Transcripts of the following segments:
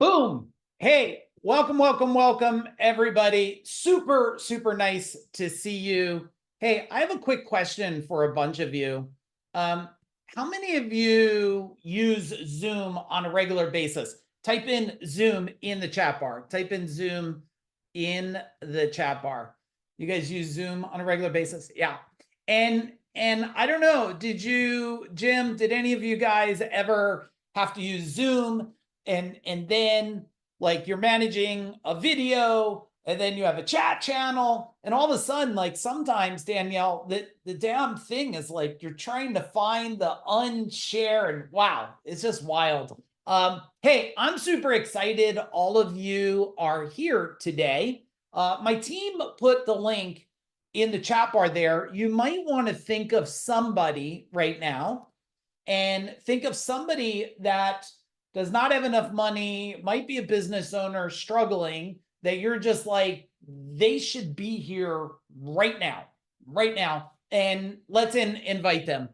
Boom. Hey, welcome, everybody. Super, super nice to see you. Hey, I have a quick question for a bunch of you. How many of you use Zoom on a regular basis? Type in Zoom in the chat bar. Type in Zoom in the chat bar. You guys use Zoom on a regular basis? Yeah. And I don't know, Jim, did any of you guys ever have to use Zoom and then like you're managing a video and then you have a chat channel and all of a sudden, like sometimes, Danielle, the damn thing is like you're trying to find the unshare and wow, it's just wild. Hey, I'm super excited all of you are here today. My team put the link in the chat bar there. You might want to think of somebody right now and think of somebody that does not have enough money, might be a business owner struggling, that you're just like, they should be here right now. And let's invite them.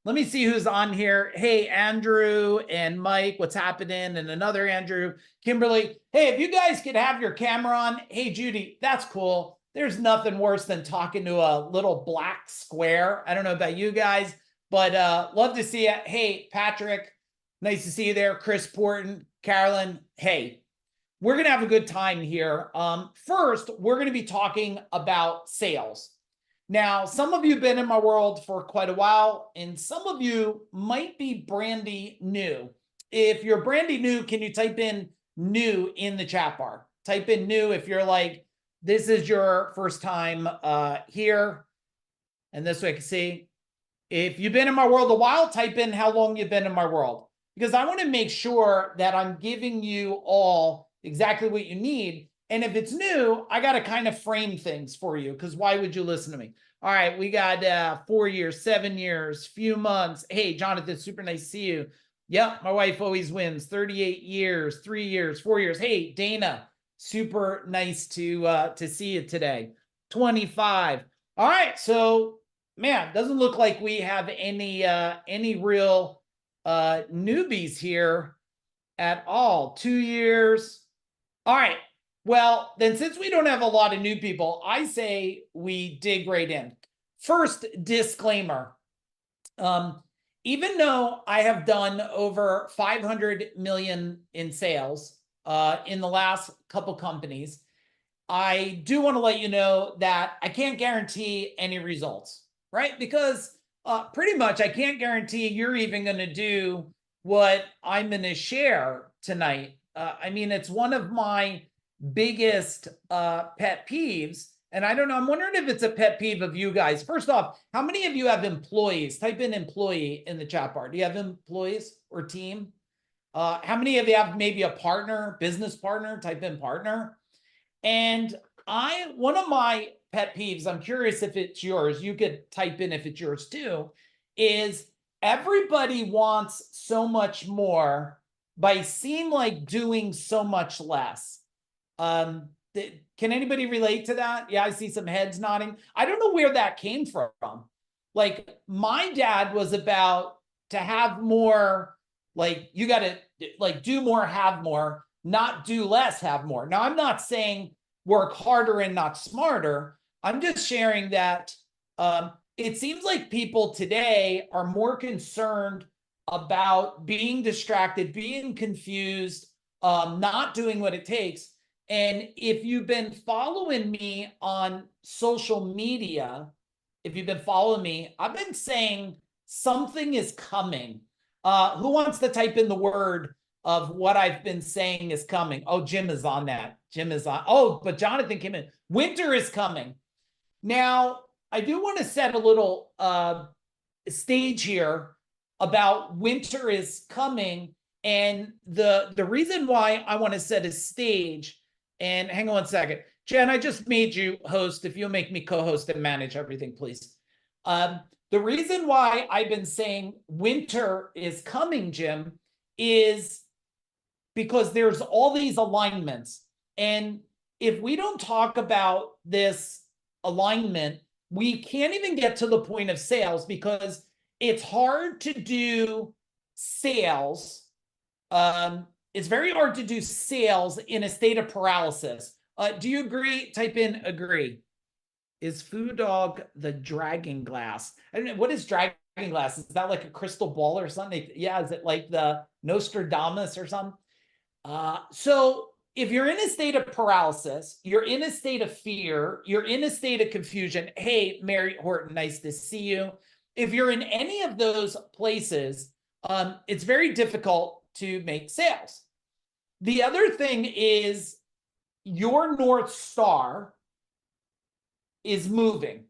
Let me see who's on here. Hey, Andrew and Mike, what's happening? And another Andrew, Kimberly. Hey, if you guys could have your camera on. Hey, Judy, that's cool. There's nothing worse than talking to a little black square. I don't know about you guys, but love to see you. Hey, Patrick, nice to see you there. Chris Porton, Carolyn. Hey, we're going to have a good time here. First, we're going to be talking about sales. Now, some of you have been in my world for quite a while, and some of you might be brandy new. If you're brandy new, can you type in new in the chat bar? Type in new if you're like, this is your first time here. And this way I can see. If you've been in my world a while, type in how long you've been in my world. Because I want to make sure that I'm giving you all exactly what you need. And if it's new, I got to kind of frame things for you, because why would you listen to me? All right, we got 4 years, 7 years, few months. Hey, Jonathan, super nice to see you. Yep, my wife always wins. 38 years, 3 years, 4 years. Hey, Dana, super nice to see you today. 25. All right, so man, doesn't look like we have any real newbies here at all. 2 years. All right. Well, then since we don't have a lot of new people, I say we dig right in. First disclaimer. Even though I have done over 500 million in sales in the last couple companies, I do want to let you know that I can't guarantee any results, right? Because pretty much I can't guarantee you're even going to do what I'm going to share tonight. I mean, it's one of my biggest pet peeves. And I don't know, I'm wondering if it's a pet peeve of you guys. First off, how many of you have employees? Type in employee in the chat bar. Do you have employees or team? How many of you have maybe a partner, business partner? Type in partner. And one of my pet peeves, I'm curious if it's yours, you could type in if it's yours too, is everybody wants so much more by seem like doing so much less. Can anybody relate to that? Yeah, I see some heads nodding. I don't know where that came from. Like my dad was about to have more, like you got to like do more, have more, not do less, have more. Now, I'm not saying work harder and not smarter. I'm just sharing that it seems like people today are more concerned about being distracted, being confused, not doing what it takes. And if you've been following me on social media, if you've been following me, I've been saying something is coming. Who wants to type in the word of what I've been saying is coming? Oh, Jim is on that. Jim is on. Oh, but Jonathan came in. Winter is coming. Now, I do want to set a little stage here about winter is coming. And the reason why I want to set a stage, and hang on one second. Jen, I just made you host. If you'll make me co-host and manage everything, please. The reason why I've been saying winter is coming, Jim, is because there's all these alignments. And if we don't talk about this alignment, we can't even get to the point of sales, because it's hard to do sales. it's very hard to do sales in a state of paralysis. Do you agree? Type in agree. Is Foo Dog the dragon glass? I don't know. What is dragon glass? Is that like a crystal ball or something? Yeah. Is it like the Nostradamus or something? So if you're in a state of paralysis, you're in a state of fear, you're in a state of confusion. Hey, Mary Horton, nice to see you. If you're in any of those places, it's very difficult to make sales. The other thing is your North Star is moving.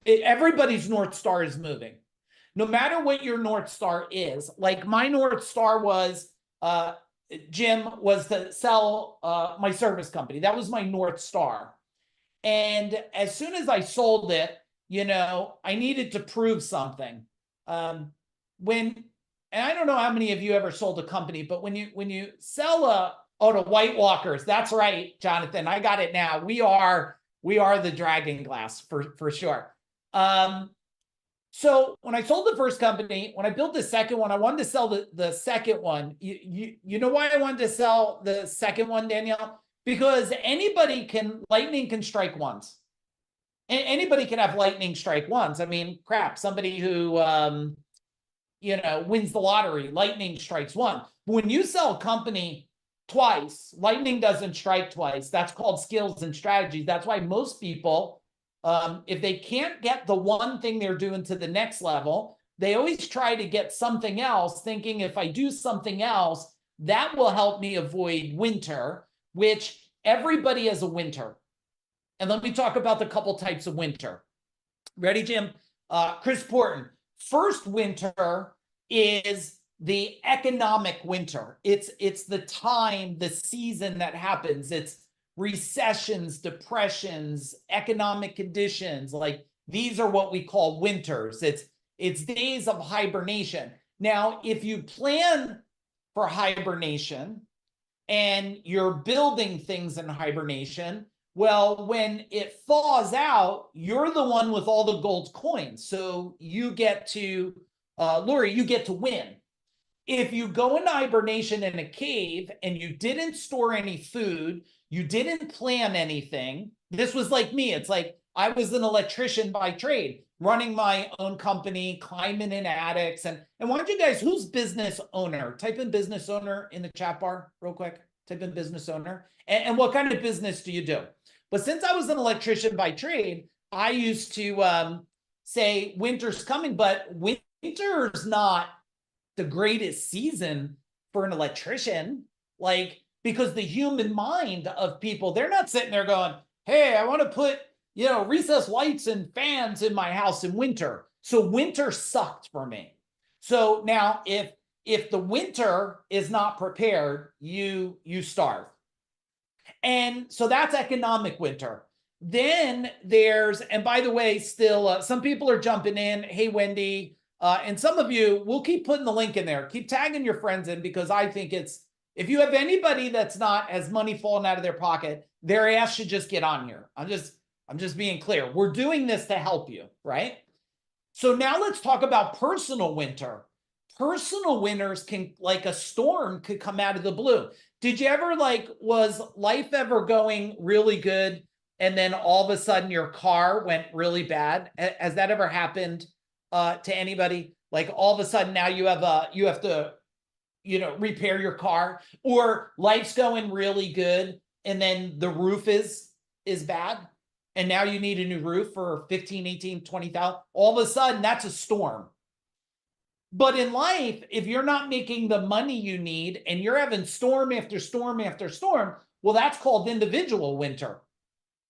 Everybody's North Star is moving. No matter what your North Star is, like my North Star was, Jim, was to sell my service company. That was my North Star. And as soon as I sold it, you know, I needed to prove something. And I don't know how many of you ever sold a company, but when you sell to White Walkers, that's right, Jonathan, I got it now. We are the dragon glass for sure. So when I sold the first company, when I built the second one, I wanted to sell the second one. You know why I wanted to sell the second one, Danielle? Because lightning can strike once. Anybody can have lightning strike once. I mean, crap, somebody who, wins the lottery, lightning strikes once. When you sell a company twice, lightning doesn't strike twice. That's called skills and strategies. That's why most people, if they can't get the one thing they're doing to the next level, they always try to get something else, thinking if I do something else, that will help me avoid winter, which everybody has a winter. And let me talk about the couple types of winter. Ready, Jim? Chris Porton. First winter is the economic winter. It's the time, the season that happens. It's recessions, depressions, economic conditions. Like these are what we call winters. It's days of hibernation. Now, if you plan for hibernation and you're building things in hibernation, well, when it thaws out, you're the one with all the gold coins. So you get to, Lori, you get to win. If you go into hibernation in a cave and you didn't store any food, you didn't plan anything. This was like me. It's like I was an electrician by trade, running my own company, climbing in attics. And why don't you guys, who's business owner? Type in business owner in the chat bar real quick. Type in business owner. And what kind of business do you do? But since I was an electrician by trade, I used to say winter's coming, but winter's not the greatest season for an electrician, like, because the human mind of people, they're not sitting there going, hey, I want to put, recessed lights and fans in my house in winter. So winter sucked for me. So now if the winter is not prepared, you starve. And so that's economic winter. Then there's, and by the way, still, some people are jumping in. Hey, Wendy, and some of you, we'll keep putting the link in there. Keep tagging your friends in, because I think if you have anybody that's not has money falling out of their pocket, their ass should just get on here. I'm just being clear. We're doing this to help you, right? So now let's talk about personal winter. Personal winters can, like a storm, could come out of the blue. Did you ever, was life ever going really good and then all of a sudden your car went really bad? Has that ever happened to anybody? Like all of a sudden now you have to, repair your car, or life's going really good and then the roof is bad and now you need a new roof for 15, 18, 20,000. All of a sudden that's a storm. But in life, if you're not making the money you need and you're having storm after storm after storm, well, that's called individual winter.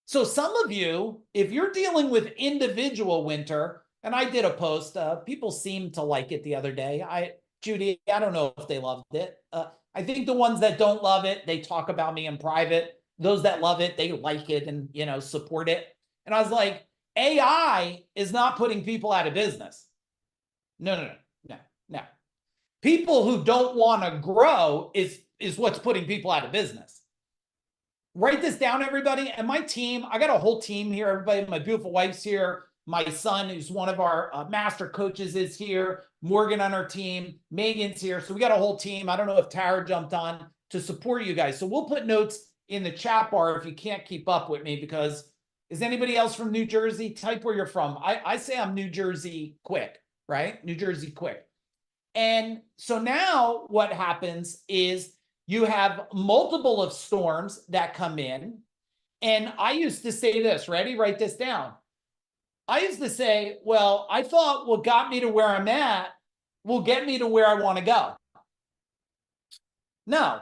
So some of you, if you're dealing with individual winter, and I did a post, people seemed to like it the other day. Judy, I don't know if they loved it. I think the ones that don't love it, they talk about me in private. Those that love it, they like it and, support it. And I was like, AI is not putting people out of business. No. People who don't want to grow is what's putting people out of business. Write this down, everybody. And my team, I got a whole team here. Everybody, my beautiful wife's here. My son, who's one of our master coaches, is here. Morgan on our team. Megan's here. So we got a whole team. I don't know if Tara jumped on to support you guys. So we'll put notes in the chat bar if you can't keep up with me, because is anybody else from New Jersey? Type where you're from. I say I'm New Jersey quick, right? New Jersey quick. And so now what happens is you have multiple of storms that come in. And I used to say this, ready? Write this down. I used to say, well, I thought what got me to where I'm at will get me to where I want to go. No.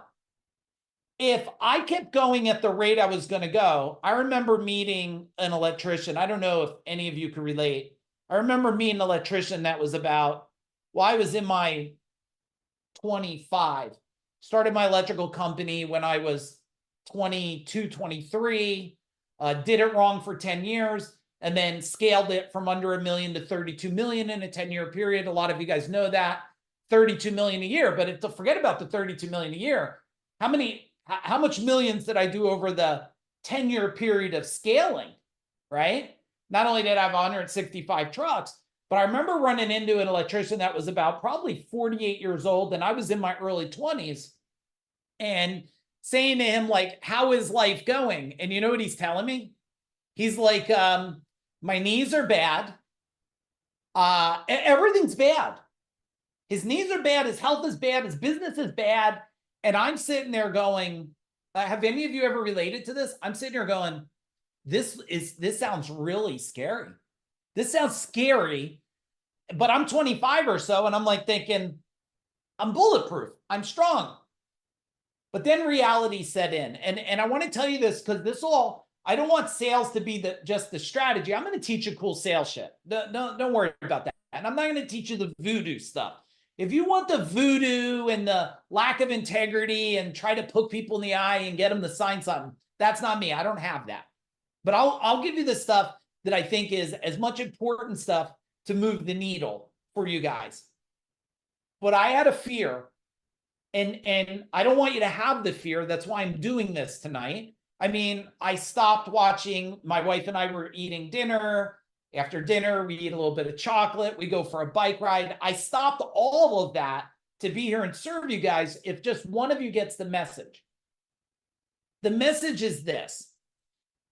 If I kept going at the rate I was going to go, I remember meeting an electrician. I don't know if any of you can relate. I remember meeting an electrician that was about, well, I was in my 25. Started my electrical company when I was 22, 23. Did it wrong for 10 years. And then scaled it from under $1 million to 32 million in a 10-year period. A lot of you guys know that. 32 million a year, but forget about the 32 million a year. How much millions did I do over the 10-year period of scaling, right? Not only did I have 165 trucks, but I remember running into an electrician that was about probably 48 years old, and I was in my early 20s, and saying to him, like, how is life going? And you know what he's telling me? He's like, my knees are bad. Everything's bad. His knees are bad. His health is bad. His business is bad. And I'm sitting there going, have any of you ever related to this? I'm sitting here going, this sounds really scary. This sounds scary, but I'm 25 or so. And I'm like thinking, I'm bulletproof. I'm strong. But then reality set in. And I want to tell you this, because I don't want sales to be just the strategy. I'm going to teach you cool sales shit. Don't worry about that. And I'm not going to teach you the voodoo stuff. If you want the voodoo and the lack of integrity and try to poke people in the eye and get them to sign something, that's not me. I don't have that. But I'll give you the stuff that I think is as much important stuff to move the needle for you guys. But I had a fear, and I don't want you to have the fear. That's why I'm doing this tonight. I mean, I stopped watching. My wife and I were eating dinner. After dinner, we eat a little bit of chocolate. We go for a bike ride. I stopped all of that to be here and serve you guys if just one of you gets the message. The message is this.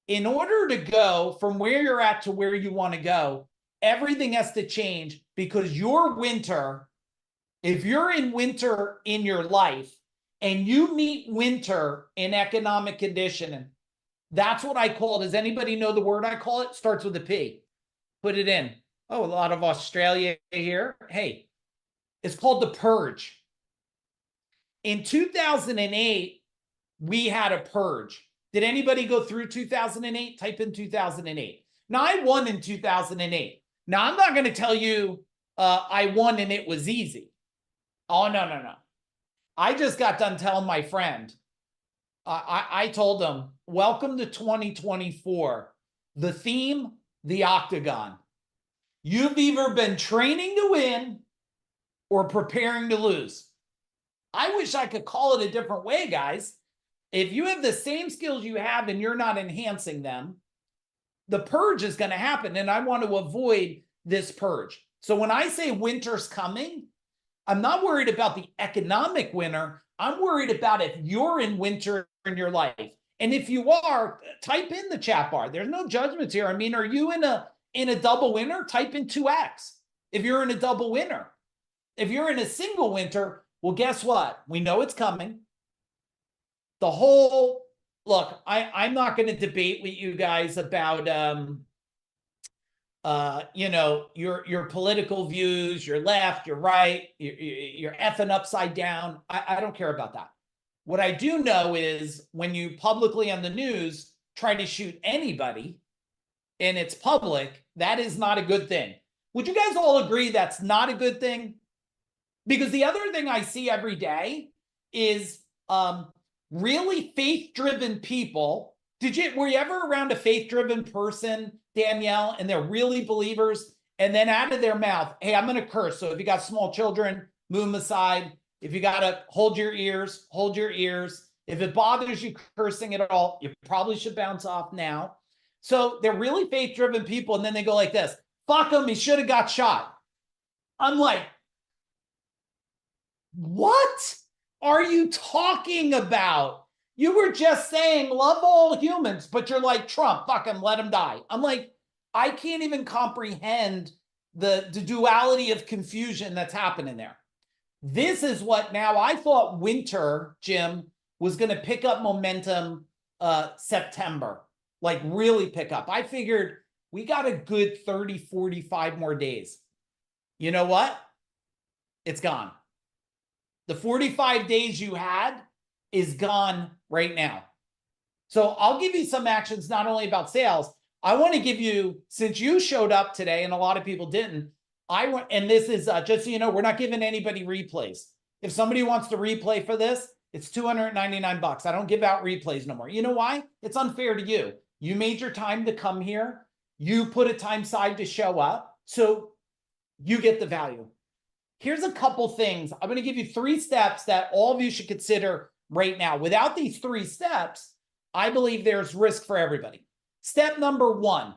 In order to go from where you're at to where you want to go, everything has to change, because your winter, if you're in winter in your life, and you meet winter in economic condition, that's what I call it. Does anybody know the word I call it? Starts with a P. Put it in. Oh, a lot of Australia here. Hey, it's called the purge. In 2008, we had a purge. Did anybody go through 2008? Type in 2008. Now, I won in 2008. Now, I'm not going to tell you I won and it was easy. Oh, no. I just got done telling my friend, I told him, welcome to 2024. The theme, the octagon. You've either been training to win or preparing to lose. I wish I could call it a different way, guys. If you have the same skills you have and you're not enhancing them, the purge is going to happen. And I want to avoid this purge. So when I say winter's coming, I'm not worried about the economic winter. I'm worried about if you're in winter in your life. And if you are, type in the chat bar. There's no judgments here. I mean, are you in a double winter? Type in 2X. If you're in a double winter. If you're in a single winter, well, guess what? We know it's coming. Look, I'm not going to debate with you guys about your political views, your left, your right, you're effing upside down. I don't care about that. What I do know is when you publicly on the news try to shoot anybody and it's public, that is not a good thing. Would you guys all agree that's not a good thing? Because the other thing I see every day is really faith-driven people. Were you ever around a faith-driven person, Danielle, and they're really believers, and then out of their mouth, hey, I'm going to curse. So if you got small children, move them aside. If you got to hold your ears, hold your ears. If it bothers you cursing at all, you probably should bounce off now. So they're really faith-driven people, and then they go like this, fuck him, he should have got shot. I'm like, what are you talking about? You were just saying love all humans, but you're like, Trump, fuck him, let him die. I'm like, I can't even comprehend the duality of confusion that's happening there. This is what now I thought winter, Jim, was going to pick up momentum September, like really pick up. I figured we got a good 30, 45 more days. You know what? It's gone. The 45 days you had is gone right now. So I'll give you some actions, not only about sales. I want to give you, since you showed up today and a lot of people didn't, and this is just so you know, we're not giving anybody replays. If somebody wants to replay for this, it's $299. I don't give out replays no more. You know why? It's unfair to you. You made your time to come here. You put a time aside to show up. So you get the value. Here's a couple things. I'm going to give you 3 steps that all of you should consider right now. Without these 3 steps, I believe there's risk for everybody. Step number 1,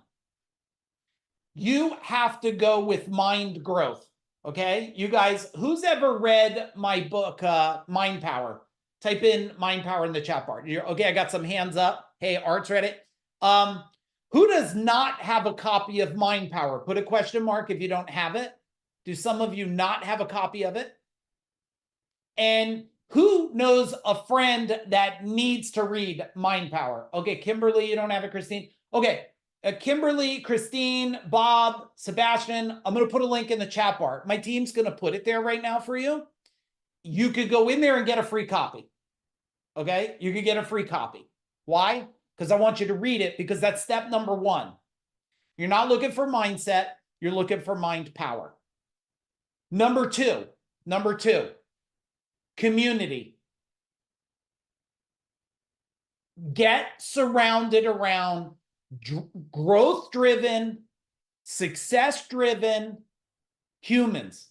you have to go with mind growth. Okay, you guys, who's ever read my book, Mind Power? Type in Mind Power in the chat bar. Okay, I got some hands up. Hey, Art's read it. Who does not have a copy of Mind Power? Put a question mark if you don't have it. Do some of you not have a copy of it? And who knows a friend that needs to read Mind Power? Okay, Kimberly, you don't have it, Christine. Okay, Kimberly, Christine, Bob, Sebastian, I'm going to put a link in the chat bar. My team's going to put it there right now for you. You could go in there and get a free copy. Okay, you could get a free copy. Why? Because I want you to read it, because that's step number 1. You're not looking for mindset. You're looking for mind power. Number two, community. Get surrounded around growth-driven, success-driven humans.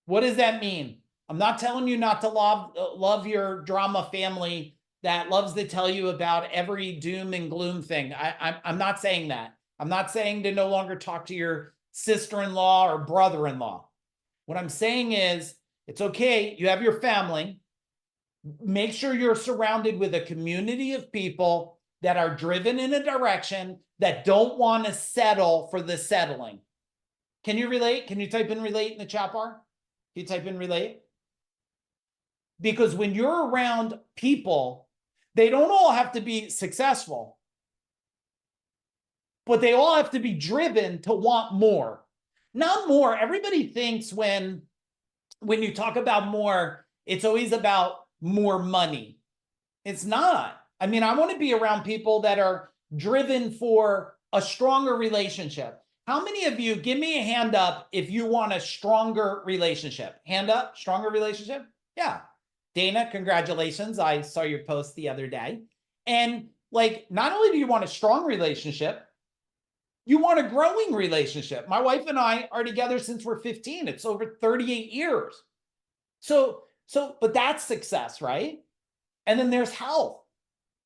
What does that mean? I'm not telling you not to love your drama family that loves to tell you about every doom and gloom thing. I'm not saying that. I'm not saying to no longer talk to your sister-in-law or brother-in-law. What I'm saying is, it's okay, you have your family. Make sure you're surrounded with a community of people that are driven in a direction, that don't want to settle for the settling. Can you relate? Can you type in relate in the chat bar? Can you type in relate? Because when you're around people, they don't all have to be successful, but they all have to be driven to want more. Not more. Everybody thinks when you talk about more, it's always about more money. It's not. I mean, I want to be around people that are driven for a stronger relationship. How many of you, give me a hand up if you want a stronger relationship? Hand up, stronger relationship? Yeah. Dana, congratulations. I saw your post the other day. And like, not only do you want a strong relationship, you want a growing relationship. My wife and I are together since we're 15. It's over 38 years. But that's success, right? And then there's health,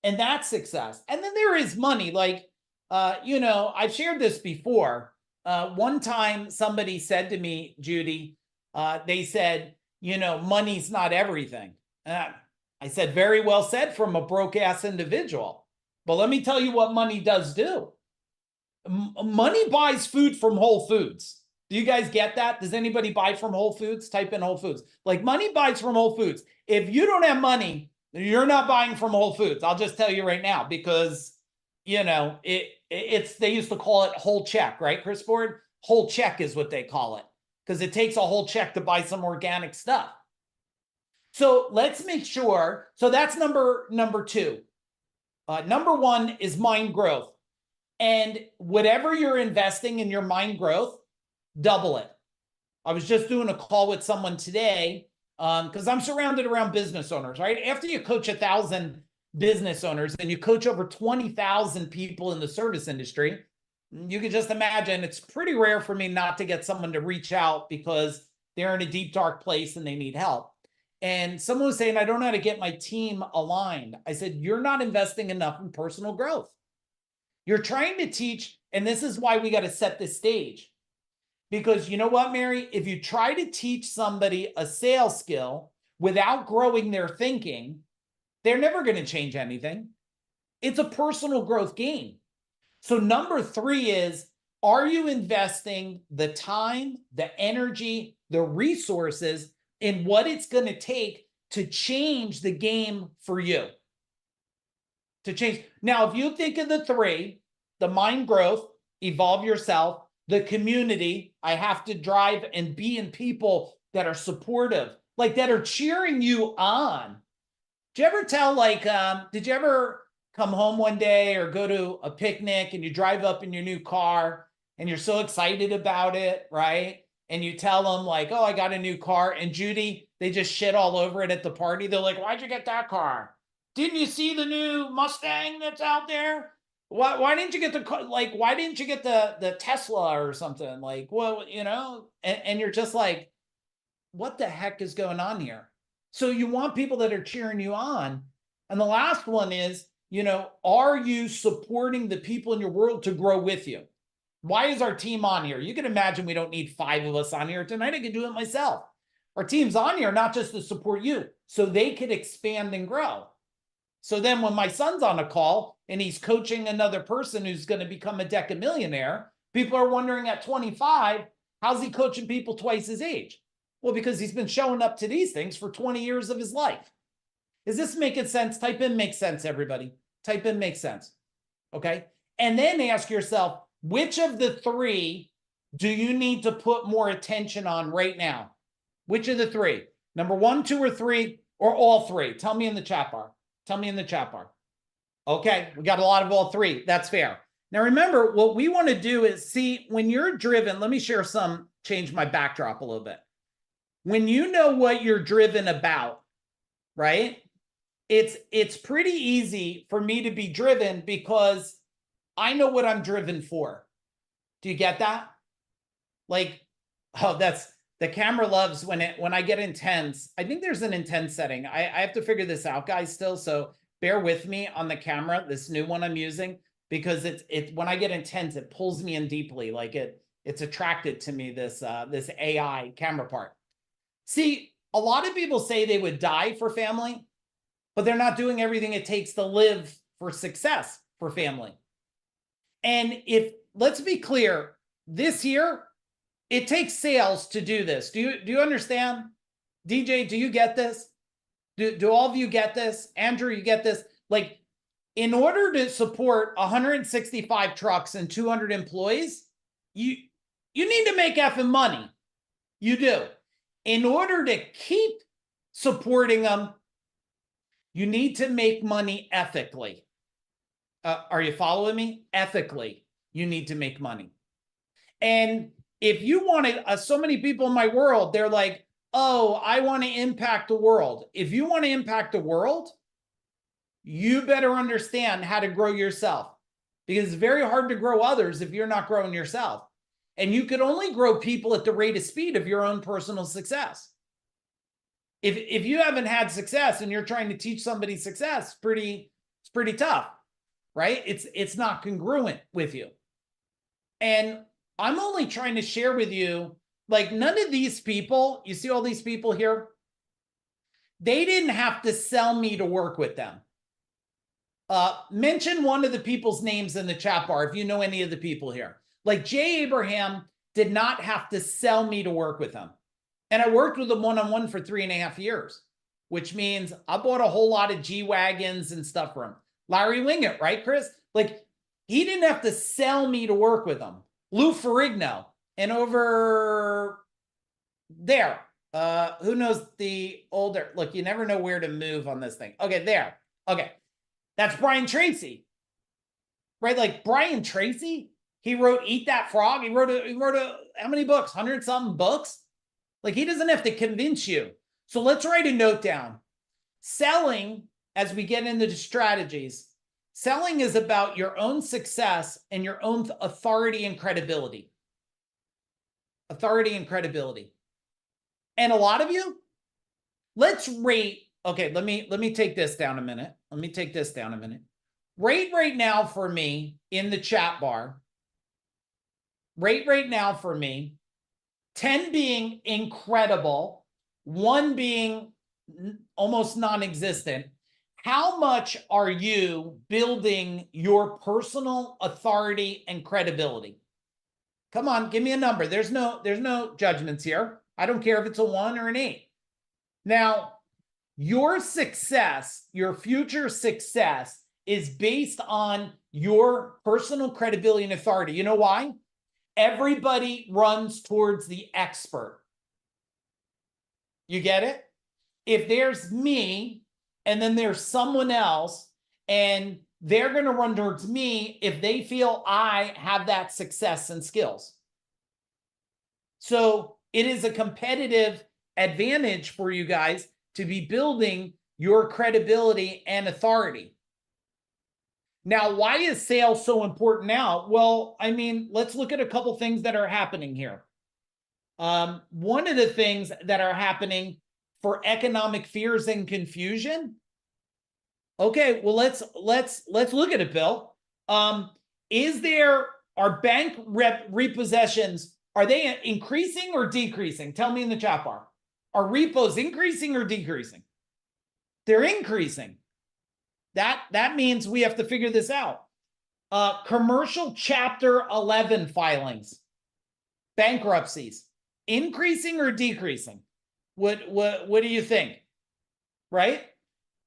and that's success. And then there is money. Like, I've shared this before. One time somebody said to me, Judy, they said, money's not everything. I said, very well said from a broke ass individual. But let me tell you what money does do. Money buys food from Whole Foods. Do you guys get that? Does anybody buy from Whole Foods? Type in Whole Foods. Like, money buys from Whole Foods. If you don't have money, you're not buying from Whole Foods. I'll just tell you right now, because, it's they used to call it whole check, right, Chris Ford? Whole check is what they call it, because it takes a whole check to buy some organic stuff. So let's make sure. So that's number two. Number 1 is mind growth. And whatever you're investing in your mind growth, double it. I was just doing a call with someone today because I'm surrounded around business owners, right? After you coach 1,000 business owners and you coach over 20,000 people in the service industry, you can just imagine it's pretty rare for me not to get someone to reach out because they're in a deep, dark place and they need help. And someone was saying, I don't know how to get my team aligned. I said, you're not investing enough in personal growth. You're trying to teach, and this is why we got to set the stage. Because you know what, Mary? If you try to teach somebody a sales skill without growing their thinking, they're never going to change anything. It's a personal growth game. So number 3 is, are you investing the time, the energy, the resources in what it's going to take to change the game for you? To change. Now, if you think of the 3, the mind growth, evolve yourself, the community, I have to drive and be in people that are supportive, like that are cheering you on. Did you ever tell, like, did you ever come home one day or go to a picnic and you drive up in your new car and you're so excited about it, right? And you tell them like, oh, I got a new car. And Judy, they just shit all over it at the party. They're like, why'd you get that car? Didn't you see the new Mustang that's out there? Why didn't you get the, like, why didn't you get the Tesla or something? Like, well, you know, and you're just like, what the heck is going on here? So you want people that are cheering you on. And the last one is, you know, are you supporting the people in your world to grow with you? Why is our team on here? You can imagine we don't need 5 of us on here tonight. I can do it myself. Our team's on here not just to support you, so they could expand and grow. So then when my son's on a call and he's coaching another person who's going to become a decamillionaire, people are wondering at 25, how's he coaching people twice his age? Well, because he's been showing up to these things for 20 years of his life. Is this making sense? Type in makes sense, everybody. Type in makes sense. Okay. And then ask yourself, which of the 3 do you need to put more attention on right now? Which of the 3? Number 1, 2, or 3, or all 3? Tell me in the chat bar. Tell me in the chat bar. Okay. We got a lot of all 3. That's fair. Now, remember, what we want to do is see when you're driven. Let me share some, change my backdrop a little bit. When you know what you're driven about, right? It's pretty easy for me to be driven because I know what I'm driven for. Do you get that? Like, oh, that's, the camera loves when I get intense. I think there's an intense setting. I have to figure this out, guys, still. So bear with me on the camera, this new one I'm using, because it's when I get intense, it pulls me in deeply. Like it's attracted to me, this AI camera part. See, a lot of people say they would die for family, but they're not doing everything it takes to live for success for family. And if, let's be clear, this year, it takes sales to do this. Do you understand? DJ, do you get this? Do all of you get this? Andrew, you get this? Like, in order to support 165 trucks and 200 employees, you need to make effing money. You do. In order to keep supporting them, you need to make money ethically. Are you following me? Ethically, you need to make money. And if you want to, so many people in my world, they're like, oh, I want to impact the world. If you want to impact the world, you better understand how to grow yourself, because it's very hard to grow others if you're not growing yourself. And you could only grow people at the rate of speed of your own personal success. If you haven't had success and you're trying to teach somebody success, it's pretty tough, right? It's not congruent with you. And I'm only trying to share with you, like, none of these people, you see all these people here, they didn't have to sell me to work with them. Mention one of the people's names in the chat bar if you know any of the people here. Like Jay Abraham did not have to sell me to work with him. And I worked with him one-on-one for 3.5 years, which means I bought a whole lot of G-Wagons and stuff for him. Larry Winget, right, Chris? Like, he didn't have to sell me to work with him. Lou Ferrigno, and over there, who knows the older, look, you never know where to move on this thing. Okay, there. Okay, that's Brian Tracy, right? Like Brian Tracy, he wrote Eat That Frog. He wrote how many books? 100-something books. Like, he doesn't have to convince you. So let's write a note down. Selling, as we get into the strategies, selling is about your own success and your own authority and credibility. Authority and credibility. And a lot of you, let's rate. Okay, let me take this down a minute. Let me take this down a minute. Rate right now for me in the chat bar. Rate right now for me. 10 being incredible, 1 being almost non-existent. How much are you building your personal authority and credibility? Come on, give me a number. There's no judgments here. I don't care if it's a 1 or an 8. Now, your success, your future success is based on your personal credibility and authority. You know why? Everybody runs towards the expert. You get it? If there's me and then there's someone else and they're going to run towards me if they feel I have that success and skills. So it is a competitive advantage for you guys to be building your credibility and authority. Now, why is sales so important now? Well, I mean, let's look at a couple things that are happening here. One of the things that are happening for economic fears and confusion. Okay, well, let's look at it, Bill. Are bank repossessions, are they increasing or decreasing? Tell me in the chat bar. Are repos increasing or decreasing? They're increasing. That means we have to figure this out. Commercial Chapter 11 filings, bankruptcies, increasing or decreasing? What do you think? Right?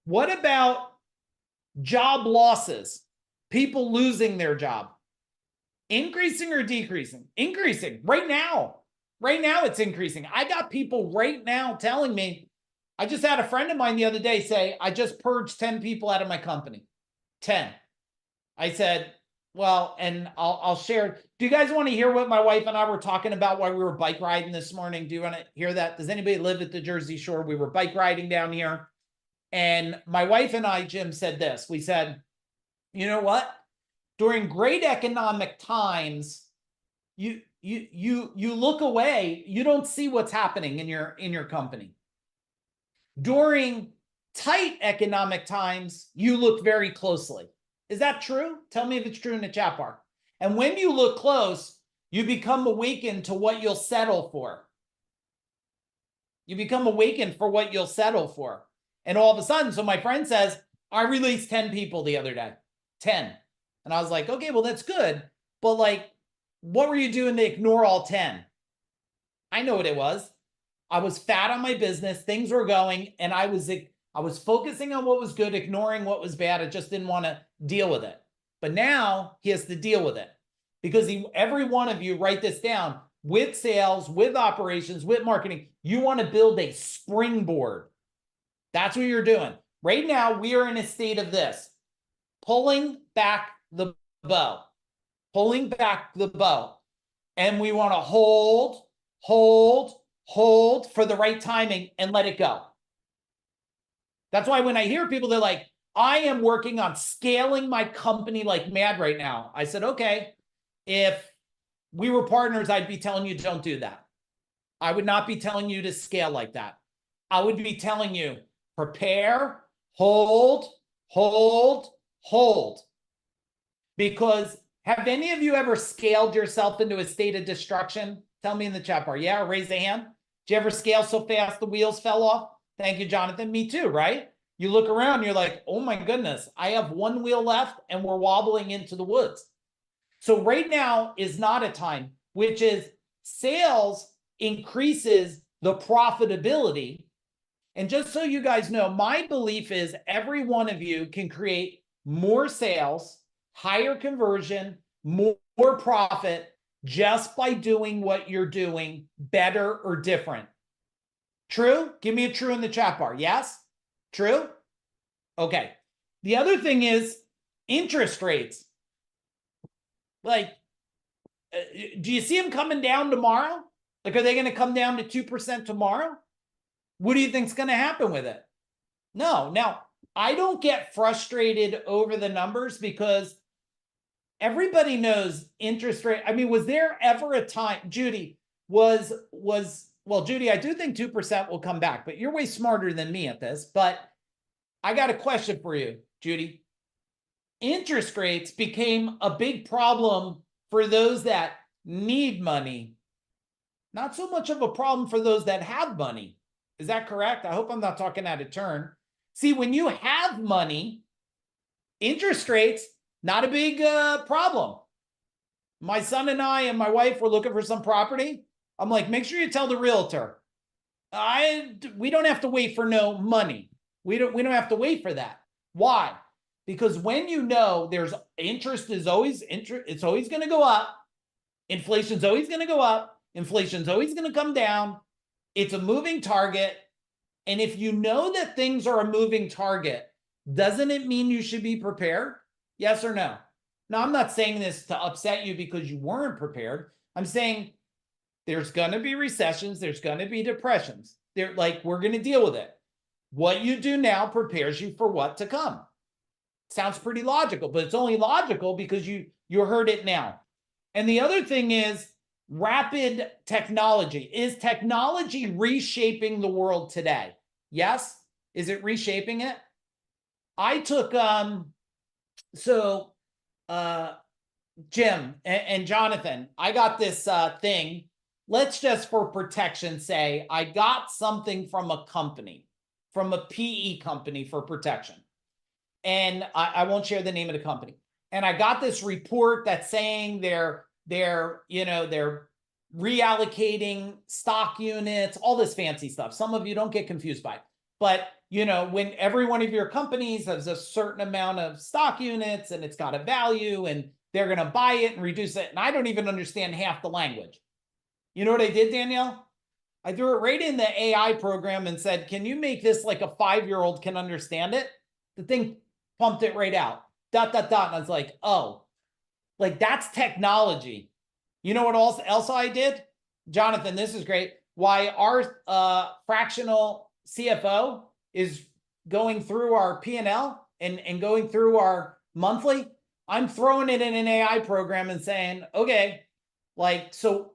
What about job losses? People losing their job. Increasing or decreasing? Increasing right now. Right now it's increasing. I got people right now telling me, I just had a friend of mine the other day say, I just purged 10 people out of my company. 10. I said, well, and I'll share. Do you guys want to hear what my wife and I were talking about while we were bike riding this morning? Do you want to hear that? Does anybody live at the Jersey Shore? We were bike riding down here. And my wife and I, Jim, said this. We said, you know what? During great economic times, you look away. You don't see what's happening in your company. During tight economic times, you look very closely. Is that true? Tell me if it's true in the chat bar. And when you look close, you become awakened to what you'll settle for. You become awakened for what you'll settle for. And all of a sudden, so my friend says, I released 10 people the other day. 10. And I was like, okay, well, that's good. But like, what were you doing to ignore all 10? I know what it was. I was fat on my business. Things were going, and I was focusing on what was good, ignoring what was bad. I just didn't want to deal with it. But now he has to deal with it because every one of you, write this down, with sales, with operations, with marketing, you want to build a springboard. That's what you're doing. Right now, we are in a state of this, pulling back the bow, pulling back the bow. And we want to hold for the right timing and let it go. That's why when I hear people, they're like, I am working on scaling my company like mad right now. I said, okay, if we were partners, I'd be telling you don't do that. I would not be telling you to scale like that. I would be telling you, prepare, hold. Because have any of you ever scaled yourself into a state of destruction? Tell me in the chat bar. Yeah, raise a hand. Did you ever scale so fast the wheels fell off? Thank you, Jonathan. Me too, right? You look around, you're like, oh my goodness, I have one wheel left and we're wobbling into the woods. So right now is not a time, which is sales increases the profitability. And just so you guys know, my belief is every one of you can create more sales, higher conversion, more profit just by doing what you're doing better or different. True? Give me a true in the chat bar. Yes? True? Okay. The other thing is interest rates. Like, do you see them coming down tomorrow? Like, are they going to come down to 2% tomorrow? What do you think's going to happen with it? No. Now, I don't get frustrated over the numbers because everybody knows interest rate. I mean, was there ever a time, Judy, well, Judy, I do think 2% will come back, but you're way smarter than me at this. But I got a question for you, Judy. interest rates became a big problem for those that need money, not so much of a problem for those that have money. Is that correct? I hope I'm not talking out of turn. See, when you have money, interest rates, not a big problem. My son and I and my wife were looking for some property. I'm like, make sure you tell the realtor. We don't have to wait for no money. We don't have to wait for that. Why? Because when you know there's interest is always it's always going to go up. Inflation's always going to go up. Inflation's always going to come down. It's a moving target. And if you know that things are a moving target, doesn't it mean you should be prepared? Yes or no? Now, I'm not saying this to upset you because you weren't prepared. I'm saying there's going to be recessions. There's going to be depressions. We're going to deal with it. What you do now prepares you for what to come. Sounds pretty logical, but it's only logical because you heard it now. And the other thing is rapid technology. Is technology reshaping the world today? Yes. Is it reshaping it? I took, Jim and Jonathan, I got this thing. Let's just for protection say I got something from a company, from a PE company for protection. And I won't share the name of the company. And I got this report that's saying they're reallocating stock units, all this fancy stuff. Some of you don't get confused by it. But, when every one of your companies has a certain amount of stock units and it's got a value and they're going to buy it and reduce it. And I don't even understand half the language. You know what I did, Danielle? I threw it right in the AI program and said, can you make this like a 5-year-old can understand it? The thing pumped it right out. ... And I was like, oh, like that's technology. You know what else I did? Jonathan, this is great. Why our fractional CFO is going through our P&L and going through our monthly. I'm throwing it in an AI program and saying, okay, so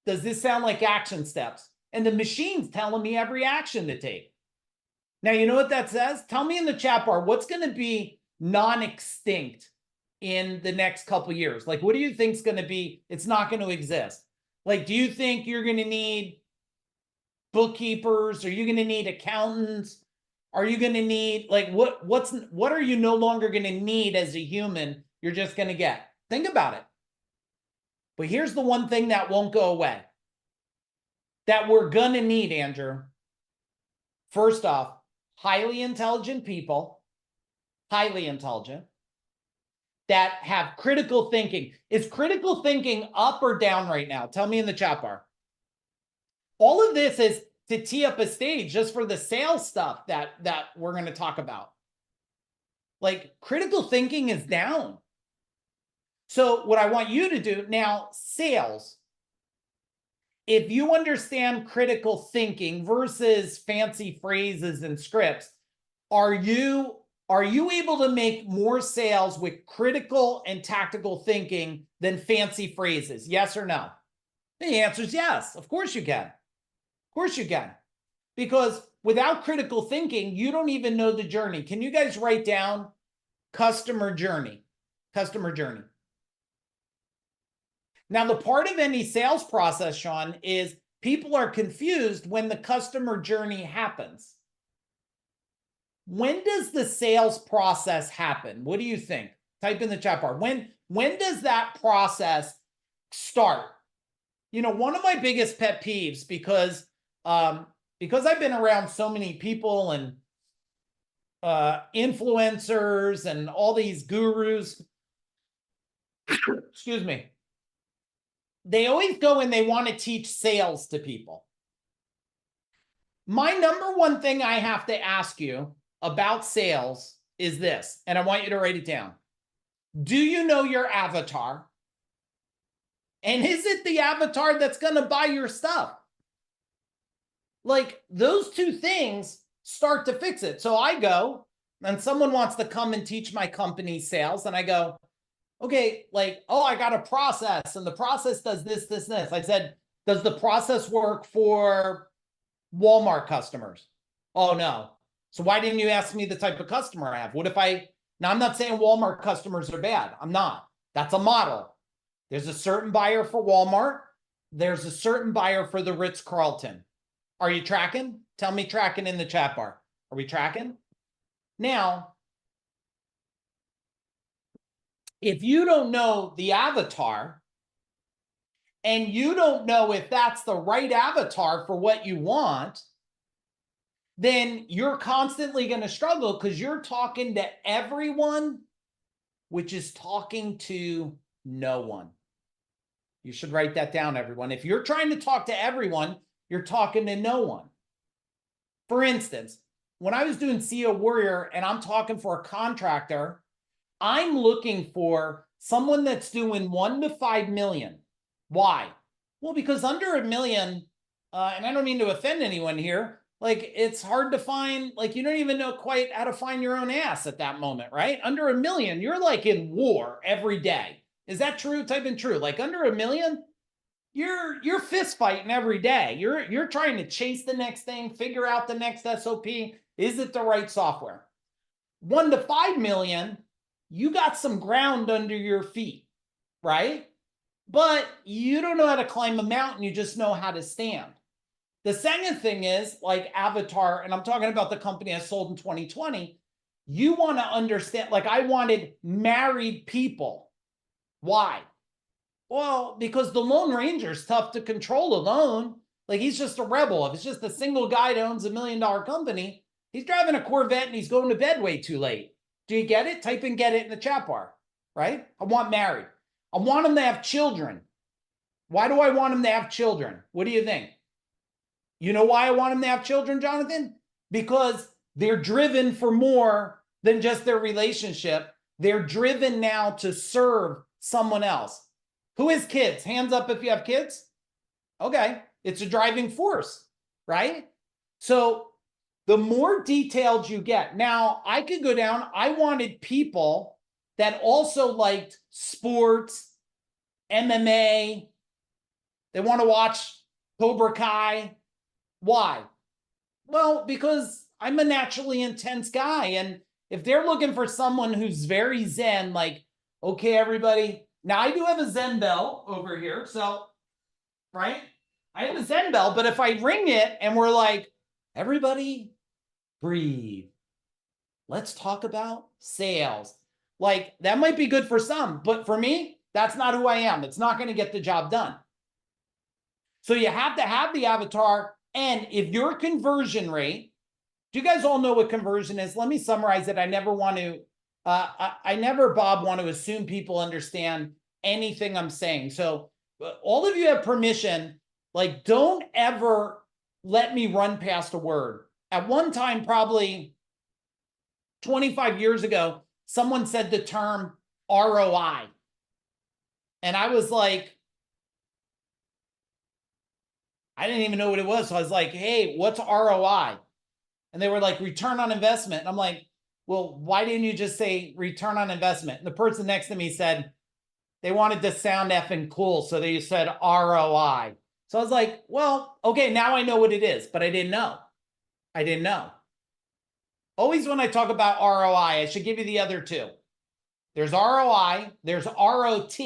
does this sound like action steps? And the machine's telling me every action to take. Now, you know what that says? Tell me in the chat bar, what's going to be non-extinct in the next couple of years? Like, what do you think is going to be, it's not going to exist? Like, do you think you're going to need bookkeepers? Are you going to need accountants? Are you going to need, like, what are you no longer going to need as a human? You're just going to get. Think about it. But here's the one thing that won't go away, that we're going to need, Andrew. First off, highly intelligent people, highly intelligent, that have critical thinking. Is critical thinking up or down right now? Tell me in the chat bar. All of this is to tee up a stage just for the sales stuff that we're going to talk about. Like, critical thinking is down. So what I want you to do now, sales, if you understand critical thinking versus fancy phrases and scripts, are you able to make more sales with critical and tactical thinking than fancy phrases? Yes or no? The answer is yes. Of course you can. Of course you can. Because without critical thinking, you don't even know the journey. Can you guys write down customer journey? Customer journey. Now, the part of any sales process, Sean, is people are confused when the customer journey happens. When does the sales process happen? What do you think? Type in the chat bar. When does that process start? One of my biggest pet peeves, because I've been around so many people and influencers and all these gurus, excuse me, they always go and they want to teach sales to people. My number one thing I have to ask you about sales is this, and I want you to write it down. Do you know your avatar? And is it the avatar that's going to buy your stuff? Like, those two things start to fix it. So I go and someone wants to come and teach my company sales, and I go, okay, like, oh, I got a process and the process does this, this, and this. I said, does the process work for Walmart customers? Oh, no. So why didn't you ask me the type of customer I have? What if I Now, I'm not saying Walmart customers are bad. I'm not. That's a model. There's a certain buyer for Walmart. There's a certain buyer for the Ritz-Carlton. Are you tracking? Tell me tracking in the chat bar. Are we tracking? Now, if you don't know the avatar and you don't know if that's the right avatar for what you want, then you're constantly going to struggle because you're talking to everyone, which is talking to no one. You should write that down, everyone. If you're trying to talk to everyone, you're talking to no one. For instance, when I was doing CEO Warrior and I'm talking for a contractor, I'm looking for someone that's doing 1 to 5 million. Why? Well, because under $1 million, and I don't mean to offend anyone here, like it's hard to find, like you don't even know quite how to find your own ass at that moment, right? Under $1 million, you're like in war every day. Is that true? Type in true. Like under $1 million, you're fist fighting every day. You're trying to chase the next thing, figure out the next SOP. Is it the right software? 1 to 5 million, you got some ground under your feet, right? But you don't know how to climb a mountain. You just know how to stand. The second thing is like Avatar, and I'm talking about the company I sold in 2020. You want to understand, like I wanted married people. Why? Well, because the Lone Ranger is tough to control alone. Like he's just a rebel. If it's just a single guy that owns $1 million company, he's driving a Corvette and he's going to bed way too late. Do you get it? Type in get it in the chat bar, right? I want married. I want him to have children. Why do I want him to have children? What do you think? You know why I want him to have children, Jonathan? Because they're driven for more than just their relationship. They're driven now to serve someone else. Who has kids? Hands up if you have kids. Okay, it's a driving force, right? So the more detailed you get. Now, I could go down. I wanted people that also liked sports, MMA. They want to watch Cobra Kai. Why? Well, because I'm a naturally intense guy. And if they're looking for someone who's very zen, like, okay, everybody. Now, I do have a Zen bell over here. So, right? I have a Zen bell, but if I ring it and we're like, everybody breathe. Let's talk about sales. Like, that might be good for some, but for me, that's not who I am. It's not going to get the job done. So you have to have the avatar. And if your conversion rate, do you guys all know what conversion is? Let me summarize it. I never want to, I never, Bob, want to assume people understand anything I'm saying. So all of you have permission, like don't ever let me run past a word. At one time, probably 25 years ago, someone said the term ROI. And I was like, I didn't even know what it was. So I was like, hey, what's ROI? And they were like, return on investment. And I'm like, well, why didn't you just say return on investment? And the person next to me said they wanted to sound effing cool. So they said ROI. So I was like, well, okay, now I know what it is, but I didn't know. I didn't know. Always when I talk about ROI, I should give you the other two. There's ROI, there's ROT.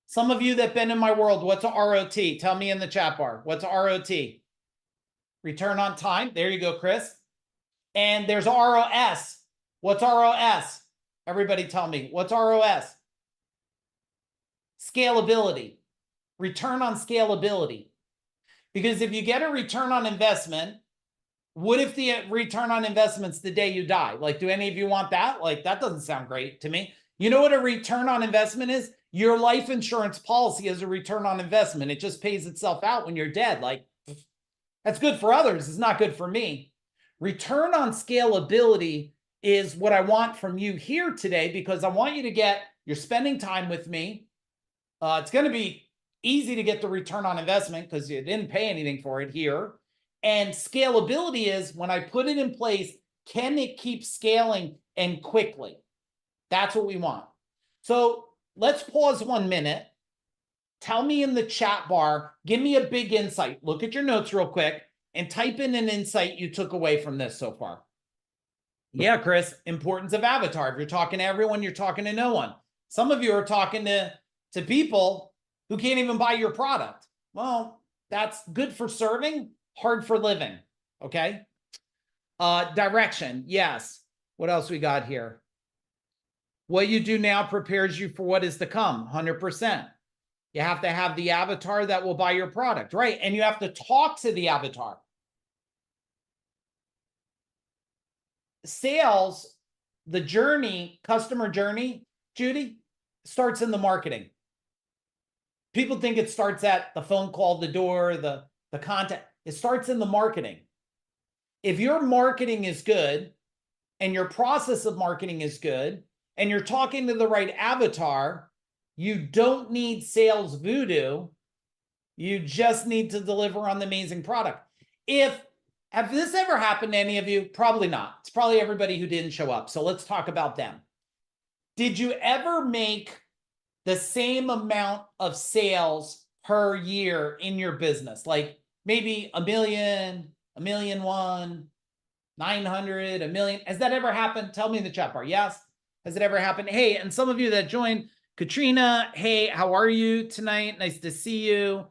Some of you that have been in my world, what's a ROT? Tell me in the chat bar. What's a ROT? Return on time. There you go, Chris. And there's ROS. What's ROS? Everybody tell me. What's ROS? Scalability. Return on scalability. Because if you get a return on investment, what if the return on investment's the day you die? Like, do any of you want that? Like, that doesn't sound great to me. You know what a return on investment is? Your life insurance policy is a return on investment. It just pays itself out when you're dead. Like, that's good for others. It's not good for me. Return on scalability is what I want from you here today, because I want you to get, you're spending time with me. It's going to be easy to get the return on investment because you didn't pay anything for it here. And scalability is when I put it in place, can it keep scaling and quickly? That's what we want. So let's pause 1 minute. Tell me in the chat bar, give me a big insight. Look at your notes real quick and type in an insight you took away from this so far. Yeah, Chris, importance of avatar. If you're talking to everyone, you're talking to no one. Some of you are talking to people who can't even buy your product. Well, that's good for serving, hard for living. Okay. Direction. Yes. What else we got here? What you do now prepares you for what is to come. 100%. You have to have the avatar that will buy your product, right? And you have to talk to the avatar. Sales, the journey, customer journey, Judy, starts in the marketing. People think it starts at the phone call, the door, the contact. It starts in the marketing. If your marketing is good and your process of marketing is good and you're talking to the right avatar, you don't need sales voodoo. You just need to deliver on the amazing product. Have this ever happened to any of you? Probably not. It's probably everybody who didn't show up. So let's talk about them. Did you ever make the same amount of sales per year in your business? Like maybe $1 million, $1.1 million, 900, $1 million. Has that ever happened? Tell me in the chat bar. Yes. Has it ever happened? Hey, and some of you that joined, Katrina, hey, how are you tonight? Nice to see you.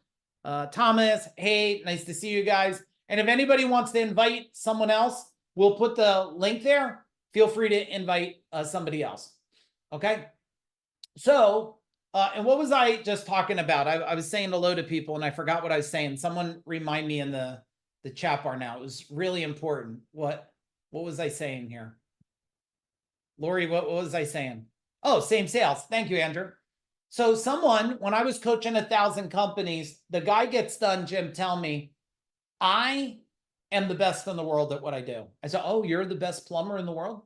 Thomas, hey, nice to see you guys. And if anybody wants to invite someone else, we'll put the link there. Feel free to invite somebody else. Okay. So, and what was I just talking about? I was saying hello to people and I forgot what I was saying. Someone remind me in the chat bar now. It was really important. What was I saying here? Lori, what was I saying? Oh, same sales. Thank you, Andrew. So when I was coaching 1,000 companies, the guy gets done, Jim, tell me, I am the best in the world at what I do. I said, oh, you're the best plumber in the world?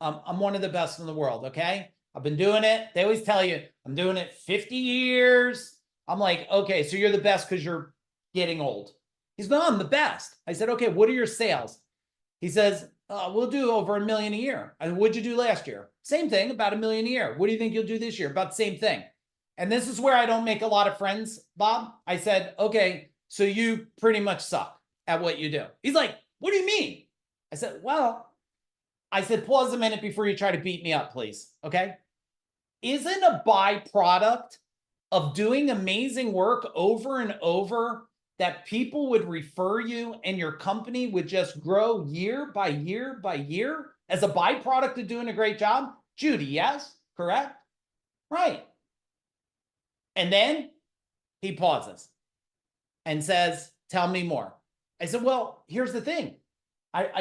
I'm one of the best in the world, okay? I've been doing it. They always tell you, I'm doing it 50 years. I'm like, okay, so you're the best because you're getting old. He's no, I'm the best. I said, okay, what are your sales? He says, we'll do over $1 million a year. I said, what'd you do last year? Same thing, about $1 million a year. What do you think you'll do this year? About the same thing. And this is where I don't make a lot of friends, Bob. I said, okay, so you pretty much suck at what you do. He's like, what do you mean? I said, well, pause a minute before you try to beat me up, please. Okay. Isn't a byproduct of doing amazing work over and over that people would refer you and your company would just grow year by year by year as a byproduct of doing a great job? Judy, yes, correct? Right. And then he pauses and says, tell me more. I said, well, here's the thing.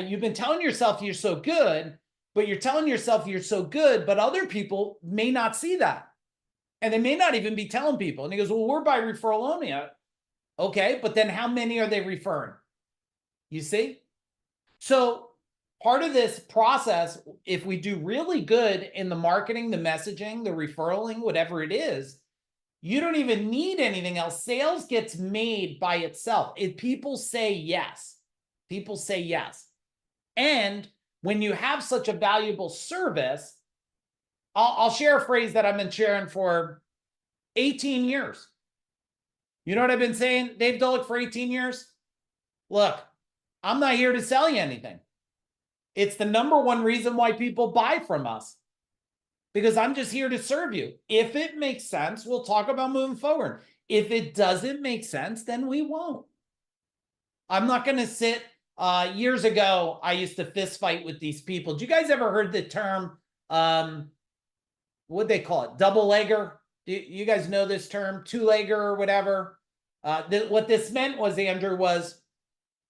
You've been telling yourself you're so good, but you're telling yourself you're so good, but other people may not see that. And they may not even be telling people. And he goes, well, we're by referral only. Okay, but then how many are they referring? You see? So part of this process, if we do really good in the marketing, the messaging, the referraling, whatever it is, you don't even need anything else. Sales gets made by itself. If people say yes, people say yes. And when you have such a valuable service, I'll share a phrase that I've been sharing for 18 years. You know what I've been saying, Dave Dolick, for 18 years? Look, I'm not here to sell you anything. It's the #1 reason why people buy from us, because I'm just here to serve you. If it makes sense, we'll talk about moving forward. If it doesn't make sense, then we won't. I'm not going to sit. Years ago, I used to fist fight with these people. Do you guys ever heard the term, what'd they call it? Double legger? Do you guys know this term? Two-legger or whatever? What this meant was, Andrew, was,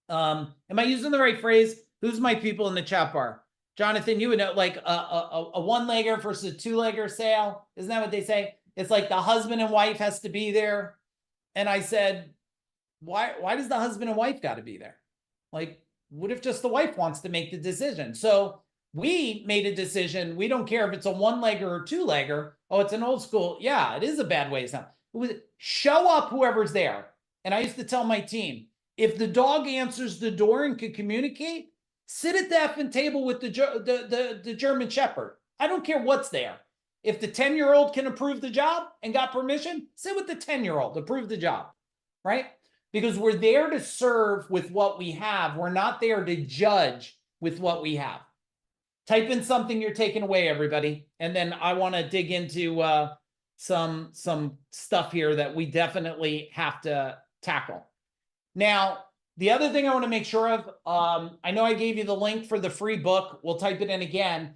am I using the right phrase? Who's my people in the chat bar? Jonathan, you would know, like a one-legger versus a two-legger sale. Isn't that what they say? It's like the husband and wife has to be there. And I said, why does the husband and wife got to be there? Like, what if just the wife wants to make the decision? So we made a decision. We don't care if it's a one-legger or two-legger. Oh, it's an old school. Yeah, it is a bad way to sound. Show up, whoever's there. And I used to tell my team, if the dog answers the door and can communicate, sit at the effing table with the German Shepherd. I don't care what's there. If the 10-year-old can approve the job and got permission, sit with the 10-year-old, approve the job, right? Because we're there to serve with what we have. We're not there to judge with what we have. Type in something you're taking away, everybody. And then I want to dig into some stuff here that we definitely have to tackle. Now, the other thing I want to make sure of, I know I gave you the link for the free book. We'll type it in again.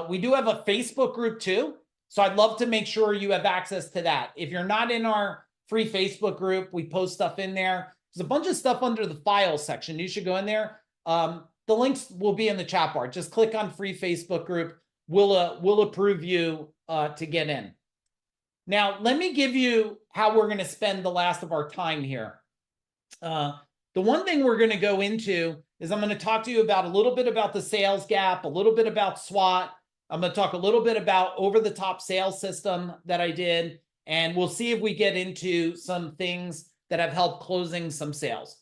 We do have a Facebook group too. So I'd love to make sure you have access to that. If you're not in our free Facebook group, we post stuff in there. There's a bunch of stuff under the files section. You should go in there. The links will be in the chat bar. Just click on free Facebook group. We'll approve you to get in. Now, let me give you how we're going to spend the last of our time here. The one thing we're going to go into is I'm going to talk to you about a little bit about the sales gap, a little bit about SWOT. I'm going to talk a little bit about over-the-top sales system that I did, and we'll see if we get into some things that have helped closing some sales.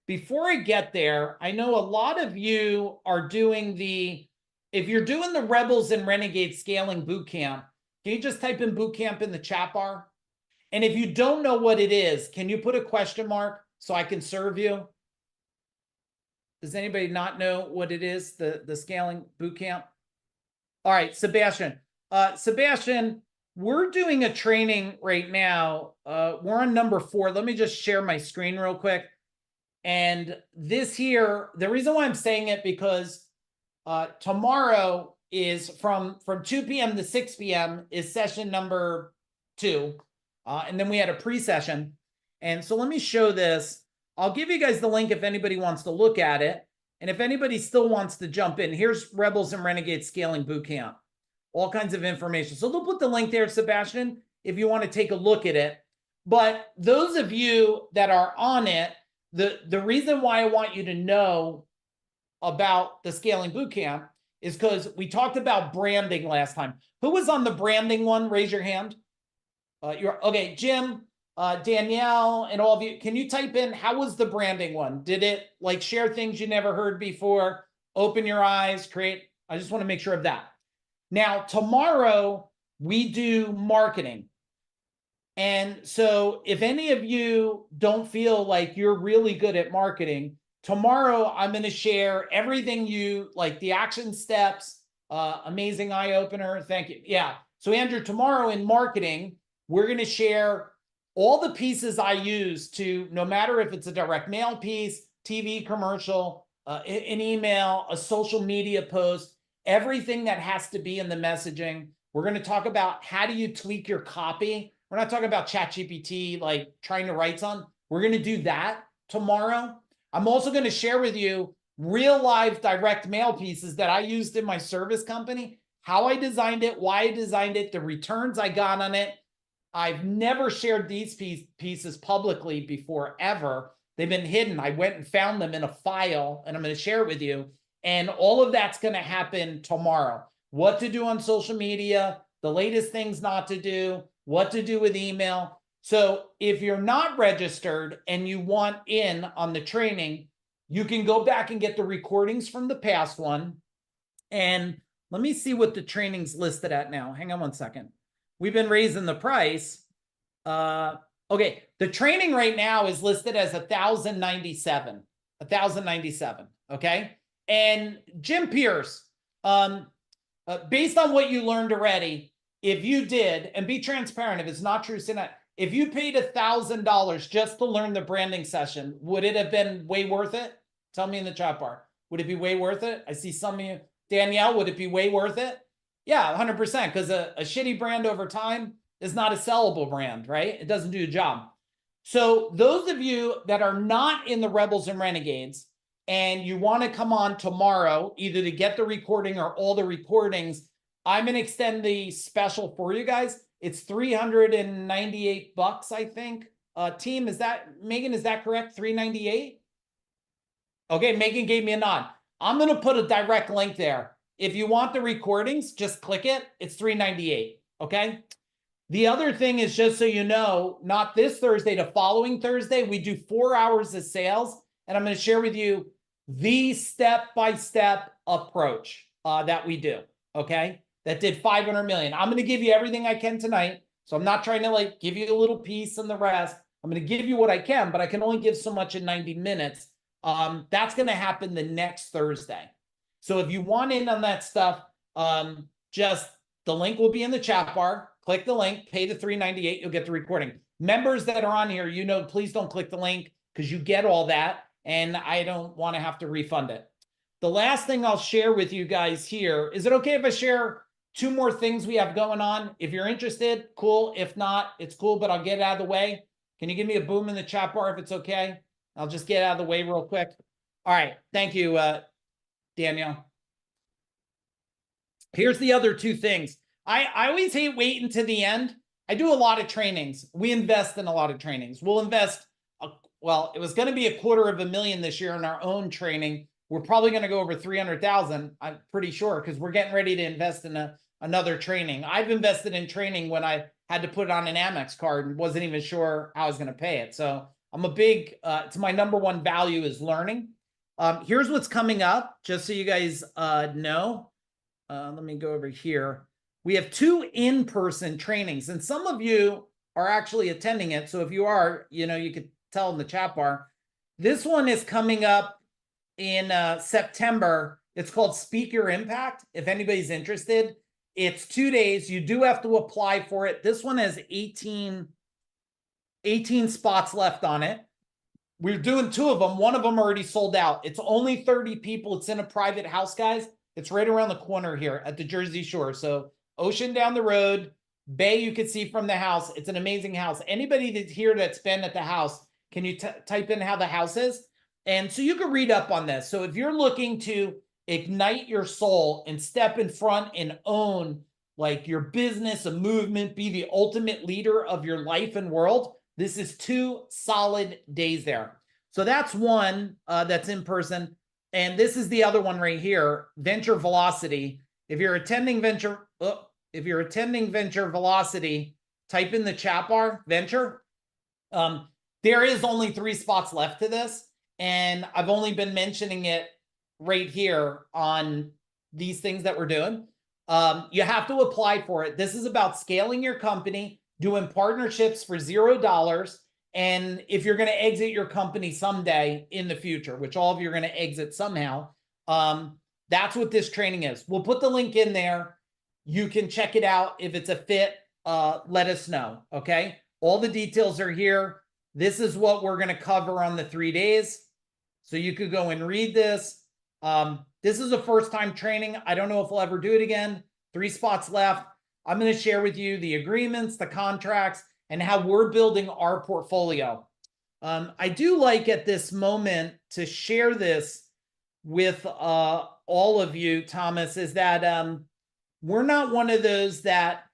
Before I get there, I know a lot of you are doing if you're doing the Rebels and Renegades Scaling Bootcamp, can you just type in bootcamp in the chat bar? And if you don't know what it is, can you put a question mark so I can serve you? Does anybody not know what it is, the Scaling Bootcamp? All right, Sebastian. Sebastian, we're doing a training right now. We're on number 4. Let me just share my screen real quick. And this here, the reason why I'm saying it, because tomorrow is from 2 p.m. to 6 p.m. is session number 2. And then we had a pre-session. And so let me show this. I'll give you guys the link if anybody wants to look at it. And if anybody still wants to jump in, here's Rebels and Renegades Scaling Bootcamp. All kinds of information. So they'll put the link there, Sebastian, if you want to take a look at it. But those of you that are on it, the reason why I want you to know about the Scaling Bootcamp is because we talked about branding last time. Who was on the branding one? Raise your hand. Okay, Jim, Danielle, and all of you. Can you type in, how was the branding one? Did it like share things you never heard before? Open your eyes, create. I just want to make sure of that. Now, tomorrow we do marketing. And so if any of you don't feel like you're really good at marketing, tomorrow I'm going to share everything you like, the action steps, amazing eye opener. Thank you. Yeah. So Andrew, tomorrow in marketing, we're going to share all the pieces I use to, no matter if it's a direct mail piece, TV commercial, an email, a social media post, everything that has to be in the messaging. We're going to talk about how do you tweak your copy. We're not talking about ChatGPT, like trying to write something. We're going to do that tomorrow. I'm also going to share with you real live direct mail pieces that I used in my service company, how I designed it, why I designed it, the returns I got on it. I've never shared these pieces publicly before, ever. They've been hidden. I went and found them in a file, and I'm going to share it with you. And all of that's going to happen tomorrow. What to do on social media, the latest things not to do, what to do with email. So if you're not registered and you want in on the training, you can go back and get the recordings from the past one. And let me see what the training's listed at now. Hang on one second. We've been raising the price. Okay, the training right now is listed as $1,097. $1,097. Okay. And Jim Pierce, based on what you learned already, if you did, and be transparent, if it's not true, say that. If you paid $1,000 just to learn the branding session, would it have been way worth it? Tell me in the chat bar. Would it be way worth it? I see some of you. Danielle, would it be way worth it? Yeah, 100%, because a shitty brand over time is not a sellable brand, right? It doesn't do a job. So those of you that are not in the Rebels and Renegades and you want to come on tomorrow, either to get the recording or all the recordings, I'm going to extend the special for you guys. It's $398, I think. Team, is that, Megan, is that correct? $398? Okay, Megan gave me a nod. I'm going to put a direct link there. If you want the recordings, just click it. It's $398, okay? The other thing is, just so you know, not this Thursday, the following Thursday, we do 4 hours of sales, and I'm going to share with you the step-by-step approach that we do, okay? That did 500 million. I'm going to give you everything I can tonight. So I'm not trying to like give you a little piece and the rest. I'm going to give you what I can, but I can only give so much in 90 minutes. That's going to happen the next Thursday. So if you want in on that stuff, just the link will be in the chat bar. Click the link, pay the $3.98, you'll get the recording. Members that are on here, please don't click the link because you get all that, and I don't want to have to refund it. The last thing I'll share with you guys here, is it okay if I share 2 more things we have going on? If you're interested, cool. If not, it's cool, but I'll get it out of the way. Can you give me a boom in the chat bar if it's okay? I'll just get out of the way real quick. All right, thank you, Daniel. Here's the other 2 things. I always hate waiting to the end. I do a lot of trainings. We invest in a lot of trainings. We'll invest, well, it was going to be $250,000 this year in our own training. We're probably going to go over 300,000, I'm pretty sure, because we're getting ready to invest in another training. I've invested in training when I had to put it on an Amex card and wasn't even sure how I was going to pay it. So I'm a big, it's my #1 value is learning. Here's what's coming up, just so you guys know. Let me go over here. We have 2 in-person trainings, and some of you are actually attending it. So if you are, you could tell in the chat bar. This one is coming up in September. It's called Speak Your Impact. If anybody's interested, it's 2 days. You do have to apply for it. This one has 18 spots left on it. We're doing 2 of them. One of them already sold out. It's only 30 people. It's in a private house, guys. It's right around the corner here at the Jersey Shore. So ocean down the road, bay you can see from the house. It's an amazing house. Anybody that's here that's been at the house, can you type in how the house is? And so you can read up on this. So if you're looking to ignite your soul and step in front and own like your business, a movement, be the ultimate leader of your life and world, this is 2 solid days there. So that's one that's in person. And this is the other one right here, Venture Velocity. If you're attending Venture Velocity, type in the chat bar, Venture. There is only 3 spots left to this. And I've only been mentioning it right here on these things that we're doing. You have to apply for it. This is about scaling your company, doing partnerships for $0. And if you're going to exit your company someday in the future, which all of you are going to exit somehow, that's what this training is. We'll put the link in there. You can check it out. If it's a fit, let us know. Okay. All the details are here. This is what we're going to cover on the 3 days. So you could go and read this. This is a first-time training. I don't know if we'll ever do it again. 3 spots left. I'm going to share with you the agreements, the contracts, and how we're building our portfolio. I do like at this moment to share this with all of you, Thomas, is that we're not one of those that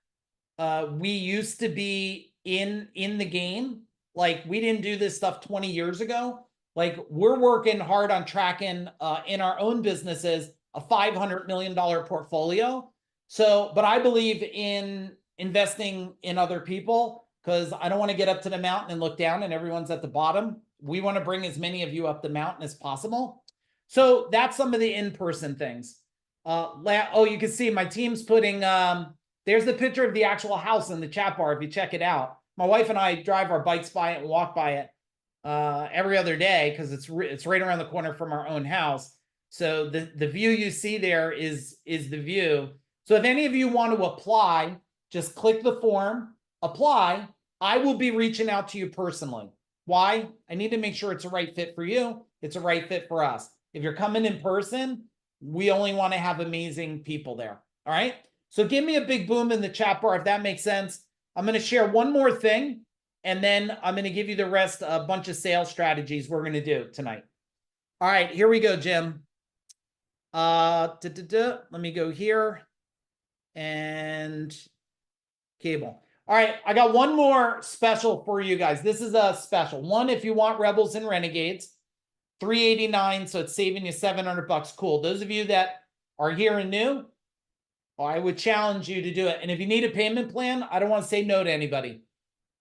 we used to be in the game. Like, we didn't do this stuff 20 years ago. Like, we're working hard on tracking in our own businesses a $500 million portfolio. So, but I believe in investing in other people, because I don't want to get up to the mountain and look down and everyone's at the bottom. We want to bring as many of you up the mountain as possible. So that's some of the in-person things. Oh, you can see my team's putting, there's the picture of the actual house in the chat bar if you check it out. My wife and I drive our bikes by it and walk by it every other day because it's right around the corner from our own house. So the view you see there is the view. So if any of you want to apply, just click the form, apply. I will be reaching out to you personally. Why? I need to make sure it's a right fit for you. It's a right fit for us. If you're coming in person, we only want to have amazing people there. All right. So give me a big boom in the chat bar if that makes sense. I'm going to share one more thing, and then I'm going to give you the rest, a bunch of sales strategies we're going to do tonight. All right, here we go, Jim. Let me go here and cable. All right, I got one more special for you guys. This is a special one. If you want Rebels and Renegades, $389, so it's saving you $700. Cool. Those of you that are here and new, I would challenge you to do it. And if you need a payment plan, I don't want to say no to anybody.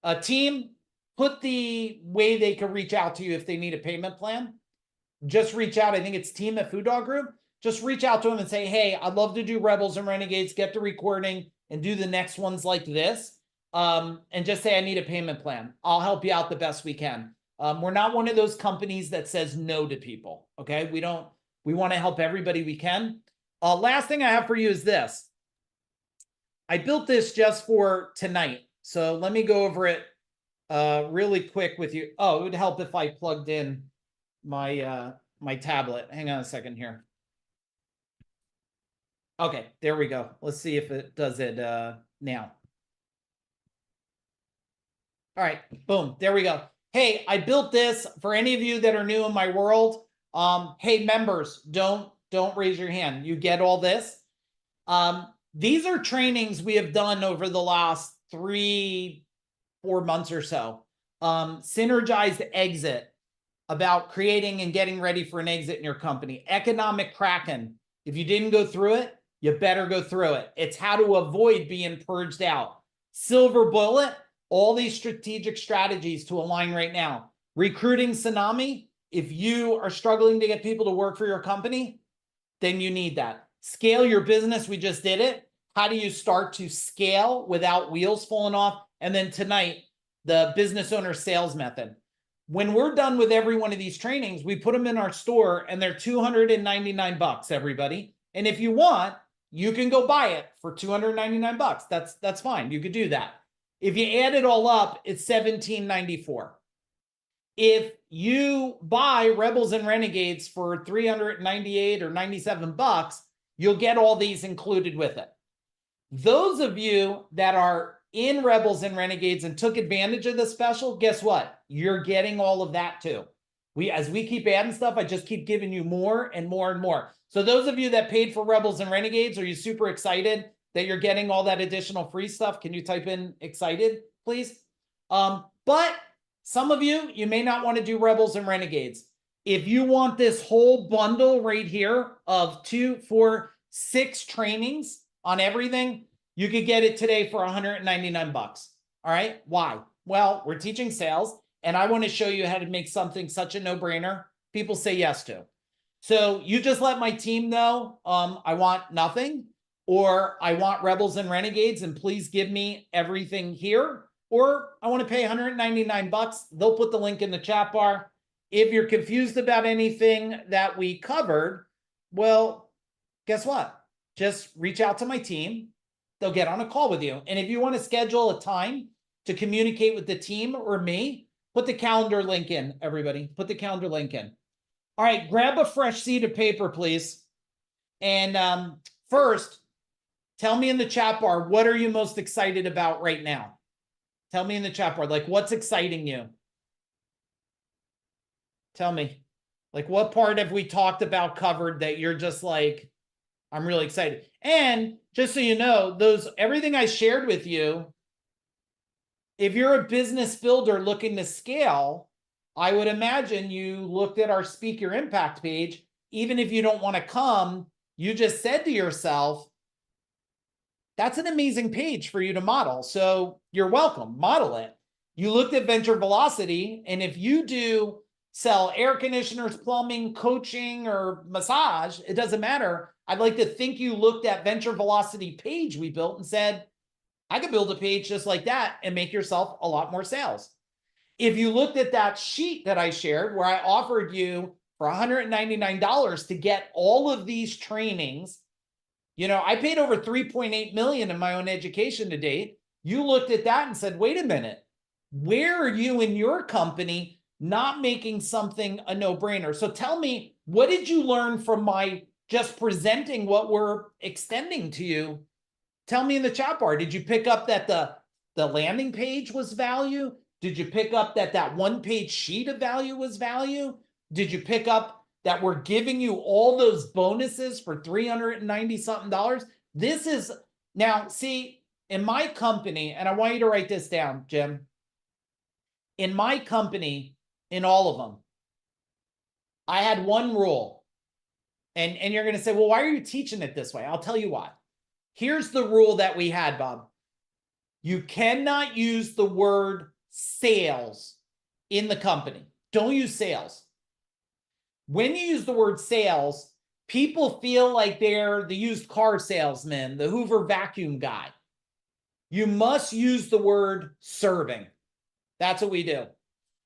A team, put the way they can reach out to you if they need a payment plan. Just reach out. I think it's team at Food Dog Group. Just reach out to them and say, hey, I'd love to do Rebels and Renegades, get the recording and do the next ones like this. And just say, I need a payment plan. I'll help you out the best we can. We're not one of those companies that says no to people. Okay. We don't We want to help everybody we can. Last thing I have for you is this. I built this just for tonight. So let me go over it really quick with you. Oh, it would help if I plugged in my my tablet. Hang on a second here. Okay, there we go. Let's see if it does it now. All right, boom, there we go. Hey, I built this for any of you that are new in my world. Hey, members, don't raise your hand. You get all this. These are trainings we have done over the last 3-4 months or so. Synergized exit, about creating and getting ready for an exit in your company. Economic Kraken. If you didn't go through it, you better go through it. It's how to avoid being purged out. Silver Bullet, all these strategic strategies to align right now. Recruiting Tsunami, if you are struggling to get people to work for your company, then you need that. Scale your business, we just did it. How do you start to scale without wheels falling off? And then tonight, the business owner sales method. When we're done with every one of these trainings, we put them in our store and they're $299, everybody. And if you want, you can go buy it for $299. That's fine. You could do that. If you add it all up, it's $17.94. If you buy Rebels and Renegades for $398 or $97, you'll get all these included with it. Those of you that are in Rebels and Renegades and took advantage of the special, guess what? You're getting all of that too. As we keep adding stuff, I just keep giving you more and more and more. So those of you that paid for Rebels and Renegades, are you super excited that you're getting all that additional free stuff? Can you type in excited, please? But some of you may not want to do Rebels and Renegades. If you want this whole bundle right here of 2, 4, 6 trainings on everything, you could get it today for $199. All right. Why? Well, we're teaching sales and I want to show you how to make something such a no-brainer people say yes to. So you just let my team know, I want nothing, or I want Rebels and Renegades and please give me everything here, or I want to pay $199. They'll put the link in the chat bar. If you're confused about anything that we covered, well, guess what? Just reach out to my team. They'll get on a call with you. And if you want to schedule a time to communicate with the team or me, put the calendar link in, everybody. Put the calendar link in. All right, grab a fresh sheet of paper, please. And first, tell me in the chat bar, what are you most excited about right now? Tell me in the chat bar, like what's exciting you? Tell me, like what part have we talked about covered that you're just like, I'm really excited. And just so you know, everything I shared with you, if you're a business builder looking to scale, I would imagine you looked at our Speak Your Impact page. Even if you don't want to come, you just said to yourself, that's an amazing page for you to model. So you're welcome, model it. You looked at Venture Velocity, and if you do sell air conditioners, plumbing, coaching, or massage, it doesn't matter. I'd like to think you looked at Venture Velocity page we built and said, I could build a page just like that and make yourself a lot more sales. If you looked at that sheet that I shared where I offered you for $199 to get all of these trainings, you know, I paid over $3.8 million in my own education to date. You looked at that and said, wait a minute, where are you in your company not making something a no-brainer? So tell me, what did you learn from my just presenting what we're extending to you? Tell me in the chat bar, did you pick up that the landing page was value? Did you pick up that one-page sheet of value was value? Did you pick up that we're giving you all those bonuses for $390-something? This is, now see, in my company, and I want you to write this down, Jim. In my company, in all of them, I had one rule. And you're going to say, well, why are you teaching it this way? I'll tell you why. Here's the rule that we had, Bob. You cannot use the word sales in the company. Don't use sales. When you use the word sales, people feel like they're the used car salesman, the Hoover vacuum guy. You must use the word serving. That's what we do.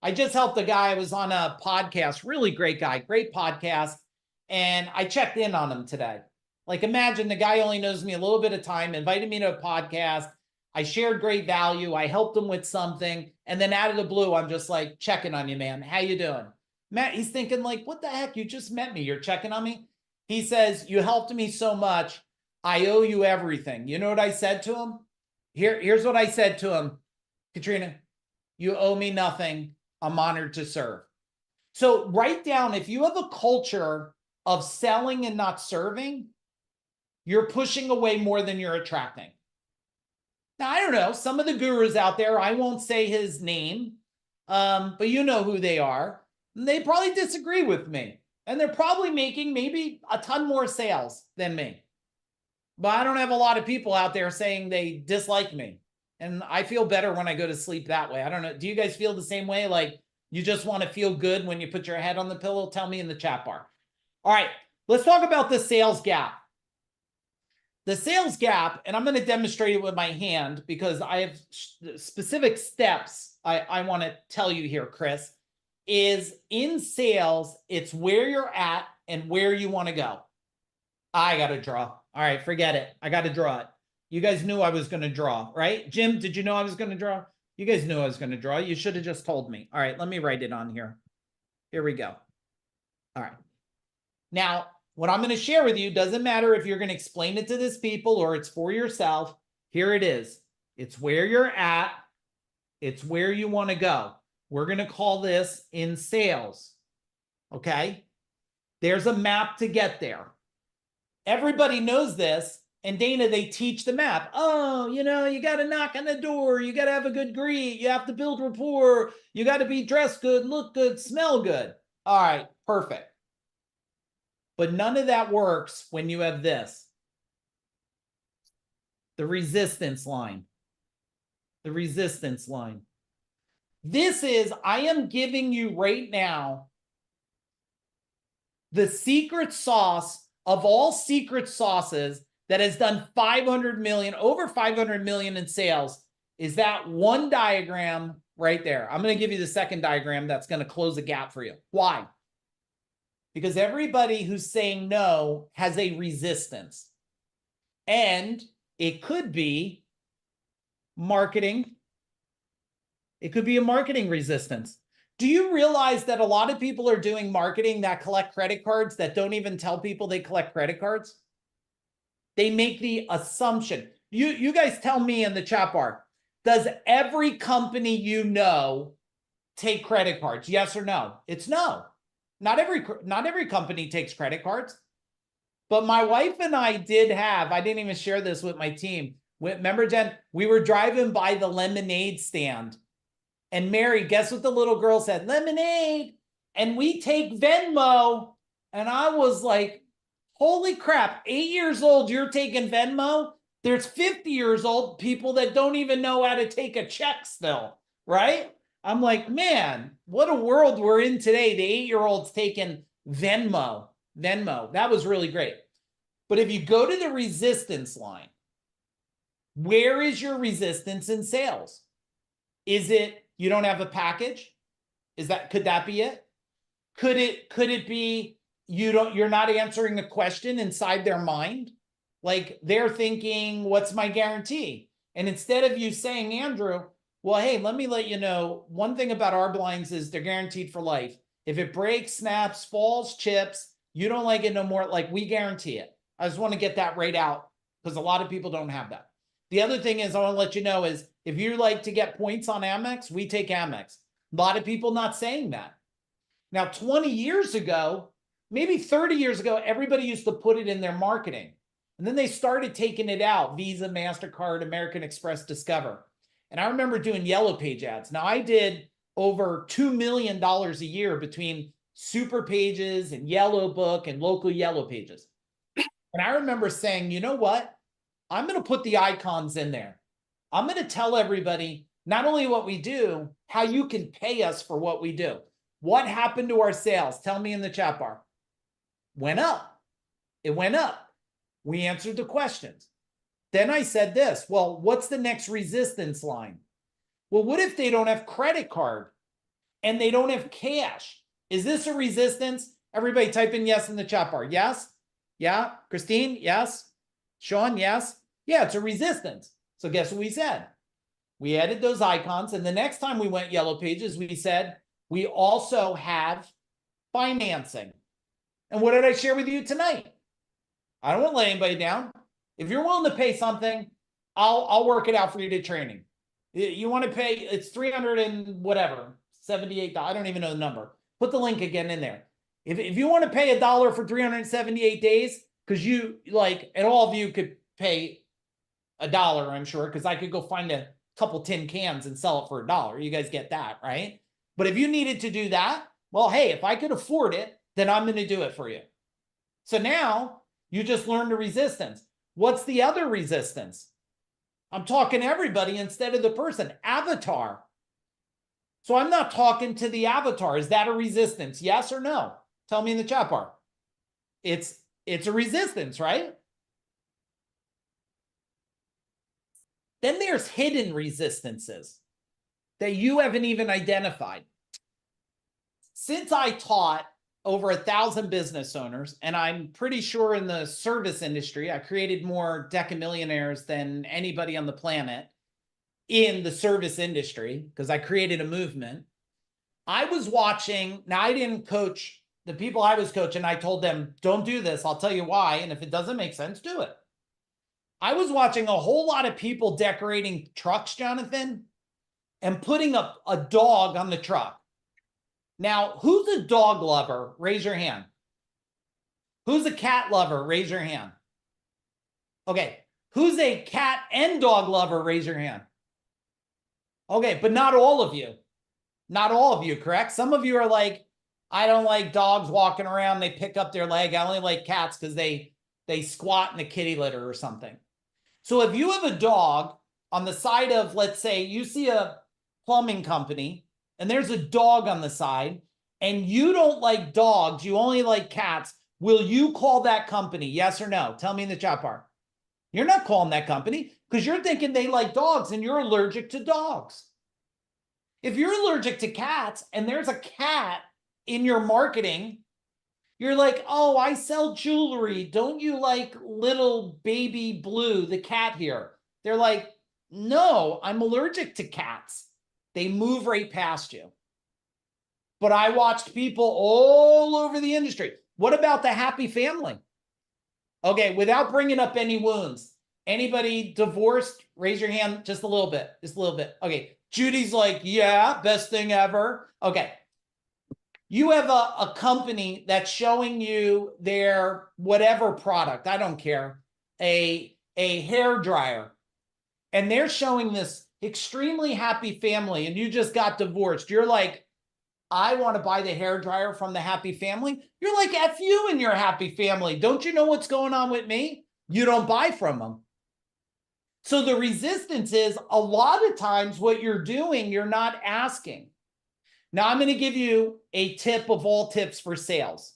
I just helped a guy, I was on a podcast, really great guy, great podcast. and I checked in on him today. Like, imagine the guy only knows me a little bit of time, invited me to a podcast. I shared great value. I helped him with something. And then out of the blue, I'm just like, checking on you, man. How you doing? Matt, he's thinking like, what the heck? You just met me. You're checking on me? He says, you helped me so much. I owe you everything. You know what I said to him? Here's what I said to him. Katrina, you owe me nothing. I'm honored to serve. So write down, if you have a culture of selling and not serving, you're pushing away more than you're attracting. Now, I don't know, some of the gurus out there, I won't say his name, but you know who they are. And they probably disagree with me. And they're probably making maybe a ton more sales than me. But I don't have a lot of people out there saying they dislike me. And I feel better when I go to sleep that way. I don't know. Do you guys feel the same way? Like you just want to feel good when you put your head on the pillow? Tell me in the chat bar. All right, let's talk about the sales gap. The sales gap, and I'm going to demonstrate it with my hand because I have specific steps I want to tell you here, Chris, is in sales, it's where you're at and where you want to go. I got to draw. All right, forget it. I got to draw it. You guys knew I was going to draw, right? Jim, did you know I was going to draw? You guys knew I was going to draw. You should have just told me. All right, let me write it on here. Here we go. All right. Now, what I'm going to share with you doesn't matter if you're going to explain it to this people or it's for yourself. Here it is. It's where you're at. It's where you want to go. We're going to call this in sales. Okay? There's a map to get there. Everybody knows this. And Dana, they teach the map. Oh, you know, you got to knock on the door. You got to have a good greet. You have to build rapport. You got to be dressed good, look good, smell good. All right, perfect. But none of that works when you have this. The resistance line. The resistance line. This is, I am giving you right now the secret sauce of all secret sauces that has done 500 million, over 500 million in sales, is that one diagram right there. I'm going to give you the second diagram that's going to close the gap for you. Why? Because everybody who's saying no has a resistance. And it could be marketing. It could be a marketing resistance. Do you realize that a lot of people are doing marketing that collect credit cards that don't even tell people they collect credit cards? They make the assumption. You guys tell me in the chat bar, does every company you know take credit cards? Yes or no? It's no. Not every company takes credit cards. But my wife and I did have, I didn't even share this with my team. Remember, Jen, we were driving by the lemonade stand. And Mary, guess what the little girl said? Lemonade. And we take Venmo. And I was like, holy crap, 8 years old, you're taking Venmo? There's 50 years old people that don't even know how to take a check still, right? I'm like, man, what a world we're in today. The 8-year-old's taking Venmo. That was really great. But if you go to the resistance line, where is your resistance in sales? Is it you don't have a package? Could that be it? Could it be you're not answering the question inside their mind? Like they're thinking, what's my guarantee? And instead of you saying, Andrew, well, hey, let me let you know, one thing about our blinds is they're guaranteed for life. If it breaks, snaps, falls, chips, you don't like it no more, like we guarantee it. I just want to get that right out because a lot of people don't have that. The other thing is I want to let you know is if you like to get points on Amex, we take Amex. A lot of people not saying that. Now, 20 years ago, maybe 30 years ago, everybody used to put it in their marketing. And then they started taking it out, Visa, MasterCard, American Express, Discover. And I remember doing Yellow Page ads. Now, I did over $2 million a year between Super Pages and Yellow Book and local Yellow Pages. And I remember saying, you know what? I'm going to put the icons in there. I'm going to tell everybody not only what we do, how you can pay us for what we do. What happened to our sales? Tell me in the chat bar. Went up. It went up. We answered the questions. Then I said this, well, what's the next resistance line? Well, what if they don't have credit card and they don't have cash? Is this a resistance? Everybody type in yes in the chat bar. Yes? Yeah? Christine? Yes? Sean? Yes? Yeah, it's a resistance. So guess what we said? We added those icons. And the next time we went Yellow Pages, we said we also have financing. And what did I share with you tonight? I don't want to let anybody down. If you're willing to pay something, I'll work it out for you to training. You want to pay, it's 300 and whatever, $78. I don't even know the number. Put the link again in there. If you want to pay $1 for 378 days, because you like, and all of you could pay $1, I'm sure, because I could go find a couple tin cans and sell it for $1. You guys get that, right? But if you needed to do that, well, hey, if I could afford it, then I'm going to do it for you. So now you just learned the resistance. What's the other resistance? I'm talking to everybody instead of the person. Avatar. So I'm not talking to the avatar. Is that a resistance? Yes or no? Tell me in the chat bar. It's a resistance, right? Then there's hidden resistances that you haven't even identified. Since I taught over 1,000 business owners, and I'm pretty sure in the service industry, I created more decamillionaires than anybody on the planet in the service industry, because I created a movement. I was watching, now I didn't coach the people I was coaching. I told them, don't do this. I'll tell you why. And if it doesn't make sense, do it. I was watching a whole lot of people decorating trucks, Jonathan, and putting up a dog on the truck. Now, who's a dog lover? Raise your hand. Who's a cat lover? Raise your hand. Okay. Who's a cat and dog lover? Raise your hand. Okay, but not all of you. Not all of you, correct? Some of you are like, I don't like dogs walking around. They pick up their leg. I only like cats because they squat in a kitty litter or something. So if you have a dog on the side of, let's say you see a plumbing company and there's a dog on the side and you don't like dogs, you only like cats, will you call that company? Yes or no? Tell me in the chat bar. You're not calling that company because you're thinking they like dogs and you're allergic to dogs. If you're allergic to cats and there's a cat in your marketing, you're like, oh, I sell jewelry. Don't you like little baby Blue, the cat here? They're like, no, I'm allergic to cats. They move right past you. But I watched people all over the industry. What about the happy family? Okay, without bringing up any wounds. Anybody divorced? Raise your hand just a little bit. Just a little bit. Okay. Judy's like, yeah, best thing ever. Okay. You have a company that's showing you their whatever product, I don't care, a hair dryer. And they're showing this extremely happy family and you just got divorced. You're like, I want to buy the hair dryer from the happy family. You're like, F you and your happy family. Don't you know what's going on with me? You don't buy from them. So the resistance is a lot of times what you're doing, you're not asking. Now I'm going to give you a tip of all tips for sales.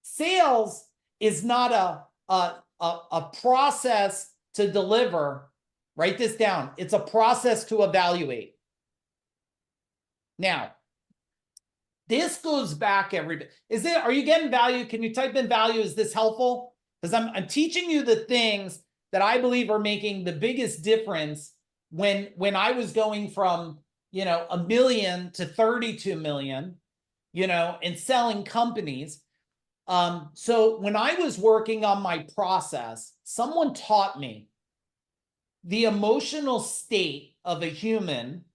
Sales is not a process to deliver. Write this down. It's a process to evaluate. Now, this goes back are you getting value? Can you type in value? Is this helpful? Because I'm teaching you the things that I believe are making the biggest difference when I was going from, you know, 1 million to 32 million, you know, and selling companies. So when I was working on my process, someone taught me the emotional state of a human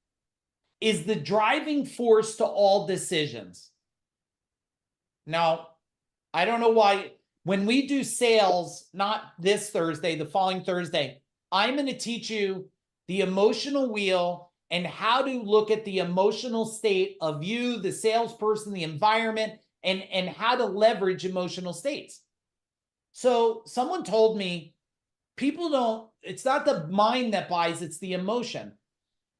is the driving force to all decisions. Now, I don't know why, when we do sales, not this Thursday, the following Thursday, I'm going to teach you the emotional wheel and how to look at the emotional state of you, the salesperson, the environment, and how to leverage emotional states. So someone told me, it's not the mind that buys, it's the emotion.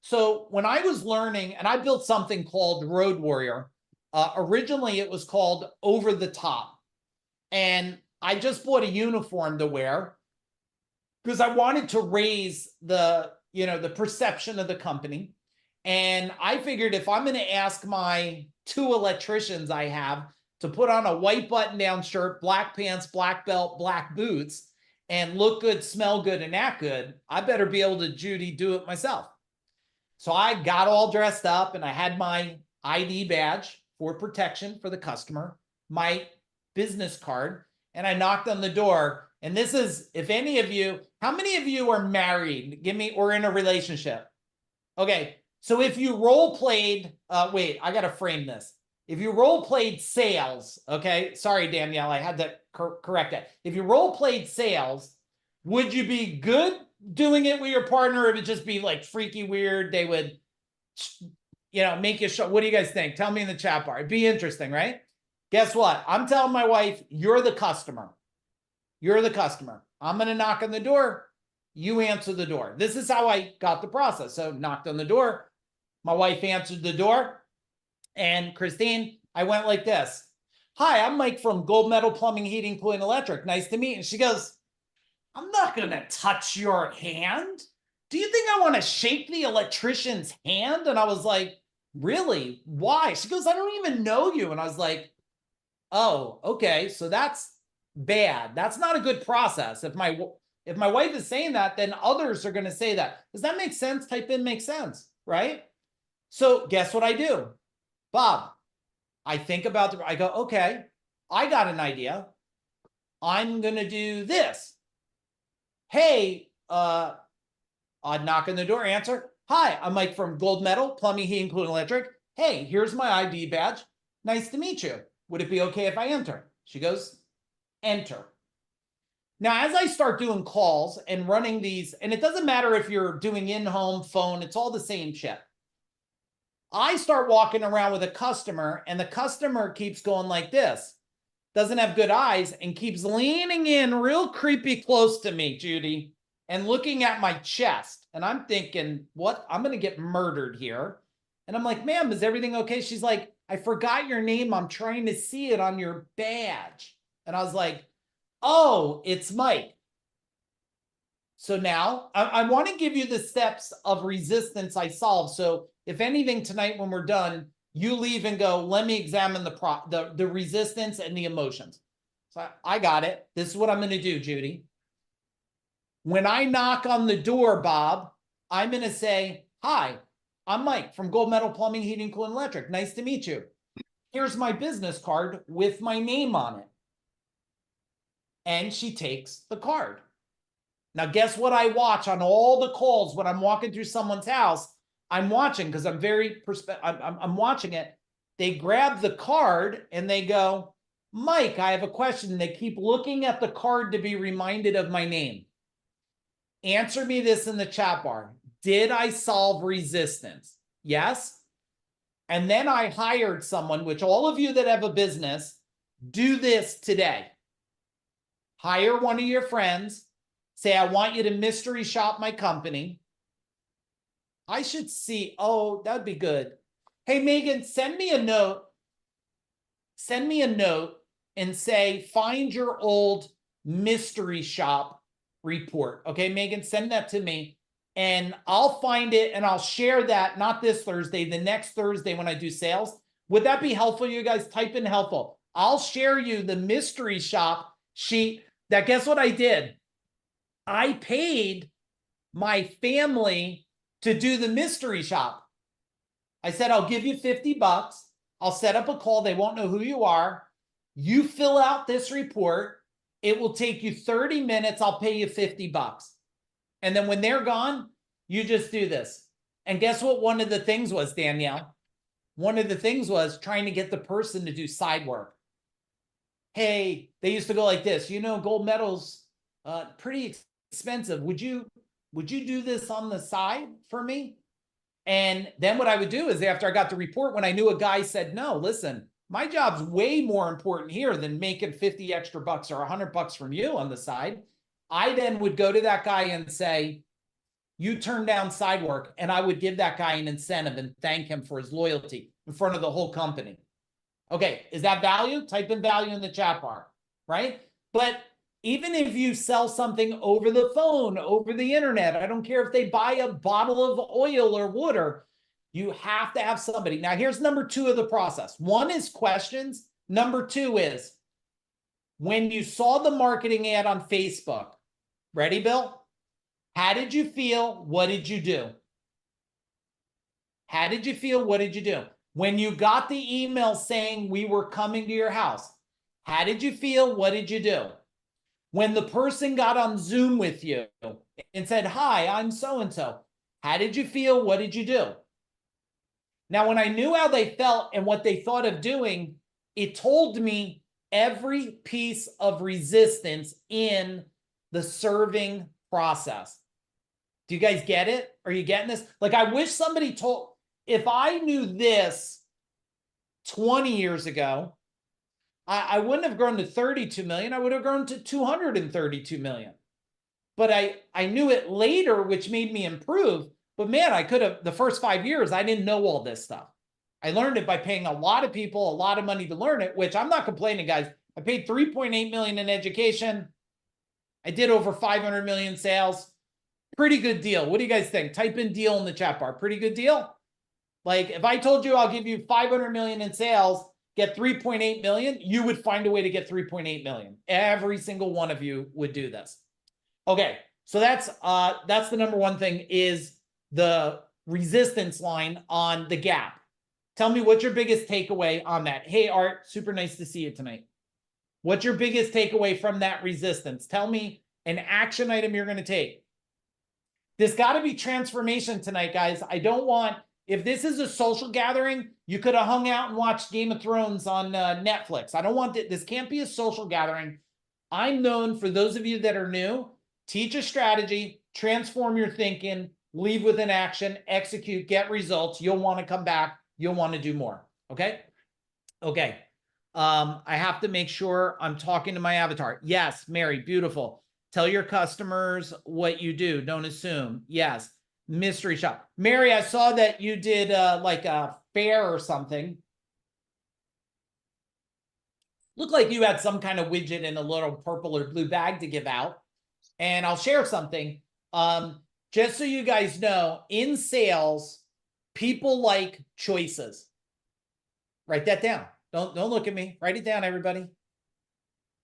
So when I was learning, and I built something called Road Warrior, originally it was called Over the Top. And I just bought a uniform to wear because I wanted to raise the perception of the company. And I figured if I'm going to ask my 2 electricians I have to put on a white button-down shirt, black pants, black belt, black boots, and look good, smell good, and act good, I better be able to, Judy, do it myself. So I got all dressed up and I had my ID badge for protection for the customer, my business card, and I knocked on the door. And this is, if any of you, how many of you are married? Give me, or in a relationship? Okay, so if you role played, wait, I got to frame this. If you role played sales, okay, sorry, Danielle, I had to correct that. If you role played sales, would you be good doing it with your partner, or it would just be like freaky weird? They would, make you show. What do you guys think? Tell me in the chat bar. It'd be interesting, right? Guess what? I'm telling my wife, you're the customer. You're the customer. I'm going to knock on the door. You answer the door. This is how I got the process. So knocked on the door. My wife answered the door. And Christine, I went like this. Hi, I'm Mike from Gold Medal Plumbing, Heating, Cooling, Electric. Nice to meet you. And she goes, I'm not going to touch your hand. Do you think I want to shake the electrician's hand? And I was like, really? Why? She goes, I don't even know you. And I was like, oh, okay. So that's bad. That's not a good process. If my wife is saying that, then others are going to say that. Does that make sense? Type in makes sense, right? So guess what I do? Bob, I think about I go, okay, I got an idea. I'm going to do this. Hey, I'd knock on the door, answer. Hi, I'm Mike from Gold Medal Plumbing, Heating, Cooling, Electric. Hey, here's my ID badge. Nice to meet you. Would it be okay if I enter? She goes, enter. Now, as I start doing calls and running these, and it doesn't matter if you're doing in-home, phone, it's all the same shit. I start walking around with a customer and the customer keeps going like this, doesn't have good eyes, and keeps leaning in real creepy close to me, Judy, and looking at my chest. And I'm thinking, what? I'm going to get murdered here. And I'm like, ma'am, is everything okay? She's like, I forgot your name. I'm trying to see it on your badge. And I was like, oh, it's Mike. So now I want to give you the steps of resistance I solved. So if anything tonight when we're done, you leave and go, let me examine the resistance and the emotions. So I got it. This is what I'm going to do, Judy. When I knock on the door, Bob, I'm going to say, hi, I'm Mike from Gold Medal Plumbing, Heating, Cooling, Electric. Nice to meet you. Here's my business card with my name on it. And she takes the card. Now, guess what I watch on all the calls when I'm walking through someone's house? I'm watching because I'm I'm watching it. They grab the card and they go, Mike, I have a question. And they keep looking at the card to be reminded of my name. Answer me this in the chat bar. Did I solve resistance? Yes. And then I hired someone, which all of you that have a business, do this today. Hire one of your friends. Say, I want you to mystery shop my company. I should see, oh, that'd be good. Hey, Megan, send me a note. Send me a note and say, find your old mystery shop report. Okay, Megan, send that to me and I'll find it and I'll share that, not this Thursday, the next Thursday when I do sales. Would that be helpful? You guys type in helpful. I'll share you the mystery shop sheet that, guess what I did? I paid my family to do the mystery shop. I said, I'll give you $50. I'll set up a call. They won't know who you are. You fill out this report. It will take you 30 minutes. I'll pay you $50. And then when they're gone, you just do this. And guess what one of the things was, Danielle? One of the things was trying to get the person to do side work. Hey, they used to go like this. You know, Gold Medal's pretty expensive. Would you do this on the side for me? And then what I would do is after I got the report, when I knew a guy said, no, listen, my job's way more important here than making 50 extra bucks or $100 from you on the side. I then would go to that guy and say, you turn down side work, and I would give that guy an incentive and thank him for his loyalty in front of the whole company. Okay, is that value? Type in value in the chat bar, right? But even if you sell something over the phone, over the internet, I don't care if they buy a bottle of oil or water, you have to have somebody. Now, here's number 2 of the process. 1 is questions. Number two is when you saw the marketing ad on Facebook, ready, Bill? How did you feel? What did you do? How did you feel? What did you do? When you got the email saying we were coming to your house, how did you feel? What did you do? When the person got on Zoom with you and said, hi, I'm so-and-so, how did you feel? What did you do? Now, when I knew how they felt and what they thought of doing, it told me every piece of resistance in the serving process. Do you guys get it? Are you getting this? Like, I wish somebody told, if I knew this 20 years ago, I wouldn't have grown to 32 million. I would have grown to 232 million. But I knew it later, which made me improve. But man, I could have, the first 5 years, I didn't know all this stuff. I learned it by paying a lot of people a lot of money to learn it, which I'm not complaining, guys. I paid 3.8 million in education. I did over 500 million sales. Pretty good deal. What do you guys think? Type in deal in the chat bar. Pretty good deal. Like if I told you I'll give you 500 million in sales, get 3.8 million, you would find a way to get 3.8 million. Every single one of you would do this. Okay, so that's the number one thing is the resistance line on the gap. Tell me what's your biggest takeaway on that. Hey, Art, super nice to see you tonight. What's your biggest takeaway from that resistance? Tell me an action item you're going to take. There's got to be transformation tonight, guys. I don't want, if this is a social gathering, you could have hung out and watched Game of Thrones on Netflix. I don't want this can't be a social gathering. I'm known for those of you that are new, teach a strategy, transform your thinking, leave with an action, execute, get results. You'll want to come back. You'll want to do more. Okay. Okay. I have to make sure I'm talking to my avatar. Yes, Mary, beautiful. Tell your customers what you do. Don't assume. Yes. Mystery shop. Mary, I saw that you did like a fair or something. Looked like you had some kind of widget in a little purple or blue bag to give out. And I'll share something. Just so you guys know, in sales, people like choices. Write that down. Don't look at me. Write it down, everybody.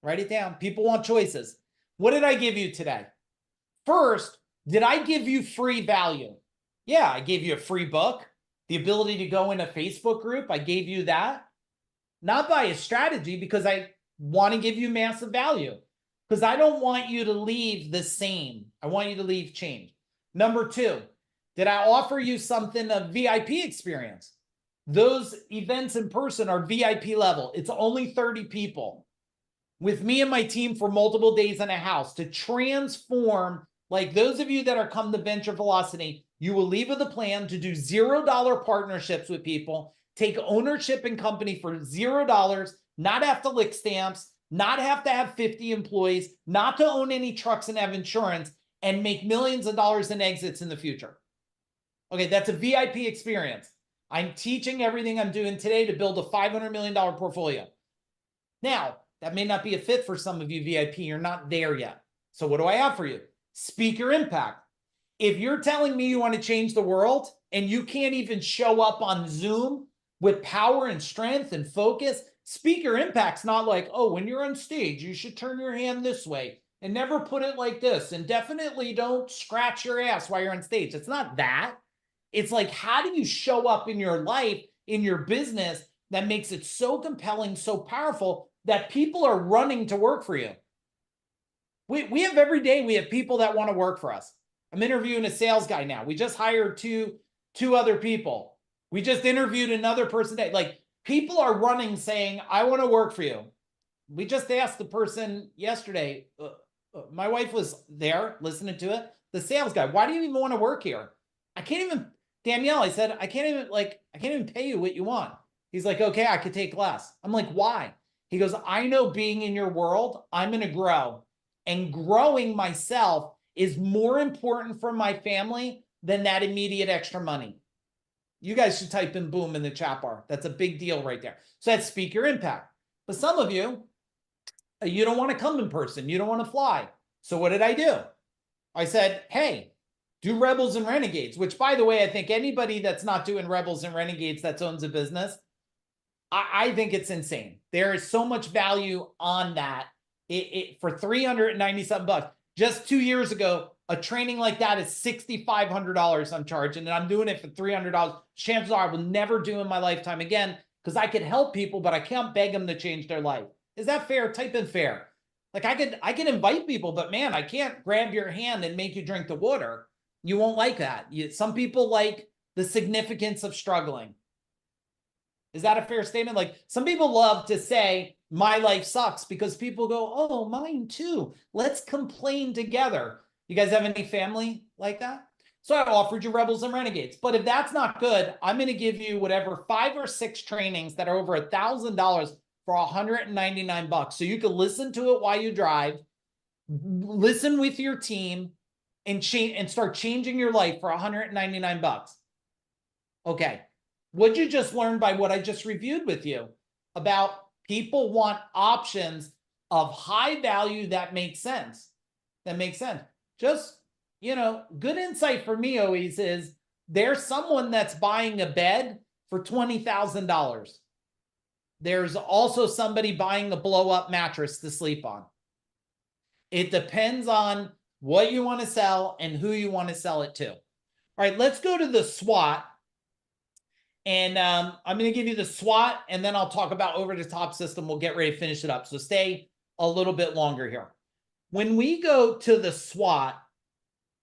Write it down. People want choices. What did I give you today? First, did I give you free value? Yeah, I gave you a free book, the ability to go in a Facebook group. I gave you that. Not by a strategy, because I want to give you massive value. Because I don't want you to leave the same. I want you to leave change. Number two, did I offer you something, a VIP experience? Those events in person are VIP level. It's only 30 people with me and my team for multiple days in a house to transform. Like those of you that are come to Venture Velocity, you will leave with a plan to do $0 partnerships with people, take ownership in company for $0, not have to lick stamps, not have to have 50 employees, not to own any trucks and have insurance, and make millions of dollars in exits in the future. Okay, that's a VIP experience. I'm teaching everything I'm doing today to build a $500 million portfolio. Now, that may not be a fit for some of you VIP. You're not there yet. So what do I have for you? Speaker impact. If you're telling me you want to change the world and you can't even show up on Zoom with power and strength and focus, speaker impact's not like, oh, when you're on stage, you should turn your hand this way and never put it like this. And definitely don't scratch your ass while you're on stage. It's not that. It's like, how do you show up in your life, in your business that makes it so compelling, so powerful that people are running to work for you? We have every day, we have people that want to work for us. I'm interviewing a sales guy now. We just hired two other people. We just interviewed another person today. Like people are running saying, I want to work for you. We just asked the person yesterday, my wife was there listening to it. The sales guy, why do you even want to work here? I can't even, Danielle, I said, I can't even pay you what you want. He's like, okay, I could take less. I'm like, why? He goes, I know being in your world, I'm going to grow, and growing myself is more important for my family than that immediate extra money. You guys should type in boom in the chat bar. That's a big deal right there. So that's speaker impact. But some of you, you don't want to come in person. You don't want to fly. So what did I do? I said, hey, do Rebels and Renegades, which by the way, I think anybody that's not doing Rebels and Renegades that owns a business, I think it's insane. There is so much value on that. For $397. Just 2 years ago, a training like that is $6,500 I'm charging, and I'm doing it for $300. Chances are I will never do in my lifetime again, because I could help people, but I can't beg them to change their life. Is that fair? Type in fair. Like I could invite people, but man, I can't grab your hand and make you drink the water. You won't like that. Some people like the significance of struggling. Is that a fair statement? Like some people love to say, my life sucks, because people go, oh, mine too. Let's complain together. You guys have any family like that? So I offered you Rebels and Renegades. But if that's not good, I'm going to give you whatever 5 or 6 trainings that are over $1,000 for $199. So you can listen to it while you drive, listen with your team, and start changing your life for $199. Okay. What'd you just learn by what I just reviewed with you about people want options of high value that make sense? That makes sense. Just, good insight for me always is there's someone that's buying a bed for $20,000. There's also somebody buying a blow up mattress to sleep on. It depends on what you want to sell and who you want to sell it to. All right, let's go to the SWOT. And I'm going to give you the SWOT, and then I'll talk about over the top system. We'll get ready to finish it up. So stay a little bit longer here. When we go to the SWOT,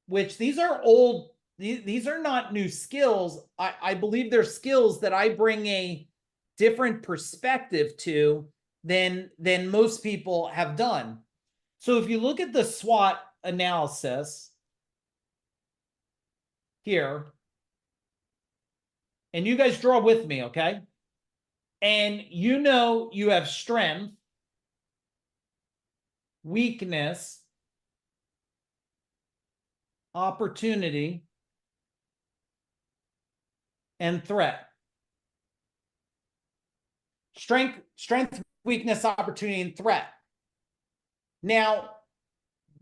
which these are old, these are not new skills. I believe they're skills that I bring a different perspective to than most people have done. So if you look at the SWOT analysis here, and you guys draw with me, okay? And you have strength, weakness, opportunity, and threat. Strength, weakness, opportunity, and threat. Now,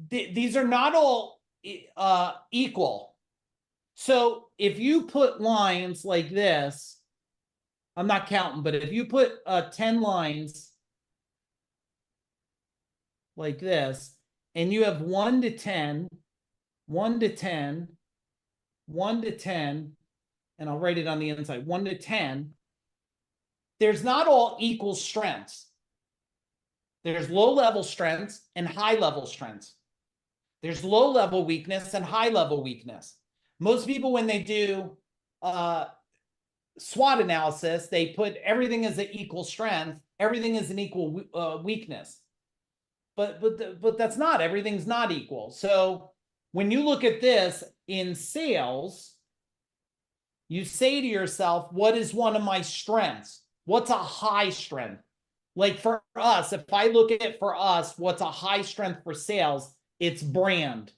these are not all equal. So if you put lines like this, I'm not counting, but if you put 10 lines like this, and you have 1 to 10, 1 to 10, 1 to 10, and I'll write it on the inside, 1 to 10, there's not all equal strengths. There's low-level strengths and high-level strengths. There's low-level weakness and high-level weakness. Most people, when they do SWOT analysis, they put everything as an equal strength, everything is an equal weakness. But that's not, everything's not equal. So when you look at this in sales, you say to yourself, what is one of my strengths? What's a high strength? Like for us, if I look at it for us, what's a high strength for sales? It's brand.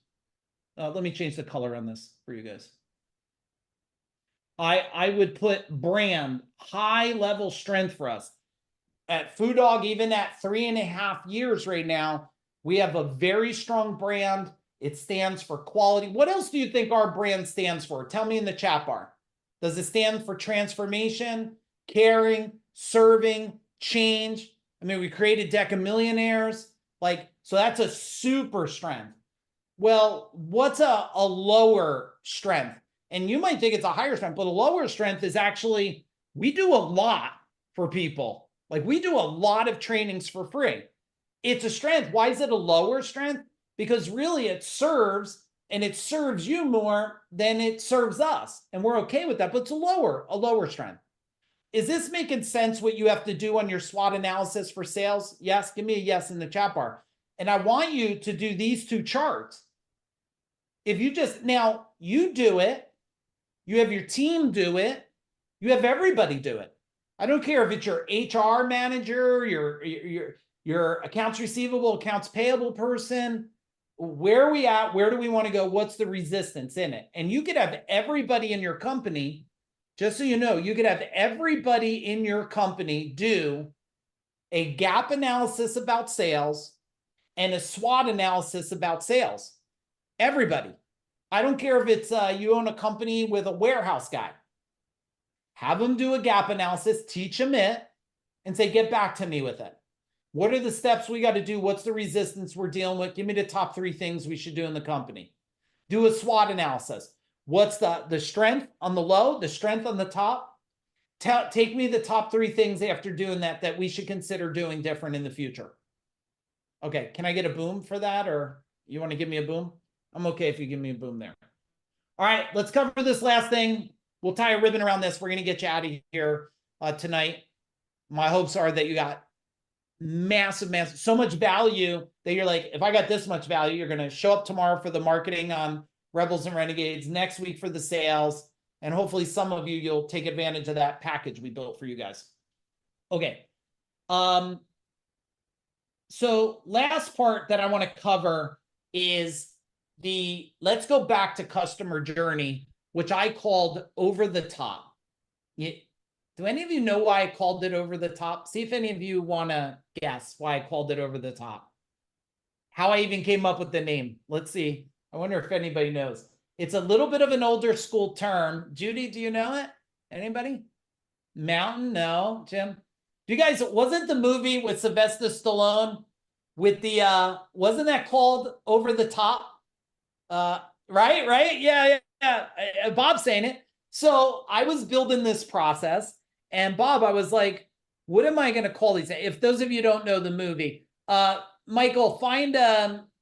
Let me change the color on this for you guys. I would put brand, high level strength for us. At Food Dog, even at 3.5 years right now, we have a very strong brand. It stands for quality. What else do you think our brand stands for? Tell me in the chat bar. Does it stand for transformation, caring, serving, change? I mean, we created Deca Millionaires. So that's a super strength. Well, what's a lower strength? And you might think it's a higher strength, but a lower strength is actually, we do a lot for people. Like we do a lot of trainings for free. It's a strength. Why is it a lower strength? Because really it serves, and it serves you more than it serves us. And we're okay with that, but it's a lower strength. Is this making sense what you have to do on your SWOT analysis for sales? Yes, give me a yes in the chat bar. And I want you to do these 2 charts. If you now you do it, you have your team do it, you have everybody do it. I don't care if it's your HR manager, your accounts receivable, accounts payable person. Where are we at? Where do we want to go? What's the resistance in it? And you could have everybody in your company, just so you know, you could have everybody in your company do a gap analysis about sales and a SWOT analysis about sales. Everybody. I don't care if it's you own a company with a warehouse guy. Have them do a gap analysis, teach them it, and say, get back to me with it. What are the steps we got to do? What's the resistance we're dealing with? Give me the top 3 things we should do in the company. Do a SWOT analysis. What's the strength on the low, the strength on the top? Take me the top 3 things after doing that we should consider doing different in the future. Okay, can I get a boom for that? Or you want to give me a boom? I'm okay if you give me a boom there. All right, let's cover this last thing. We'll tie a ribbon around this. We're going to get you out of here tonight. My hopes are that you got massive, so much value that you're like, if I got this much value, you're going to show up tomorrow for the marketing on Rebels and Renegades, next week for the sales, and hopefully some of you'll take advantage of that package we built for you guys. Okay. So last part that I want to cover is let's go back to customer journey, which I called over the top. Do any of you know why I called it over the top? See if any of you want to guess why I called it over the top. How I even came up with the name. Let's see. I wonder if anybody knows. It's a little bit of an older school term. Judy, do you know it? Anybody? Mountain? No. Jim? Do you guys, wasn't the movie with Sylvester Stallone with wasn't that called Over the Top? Right? Yeah. Bob's saying it. So I was building this process, and Bob, I was like, what am I going to call these? If those of you don't know the movie, Michael, find,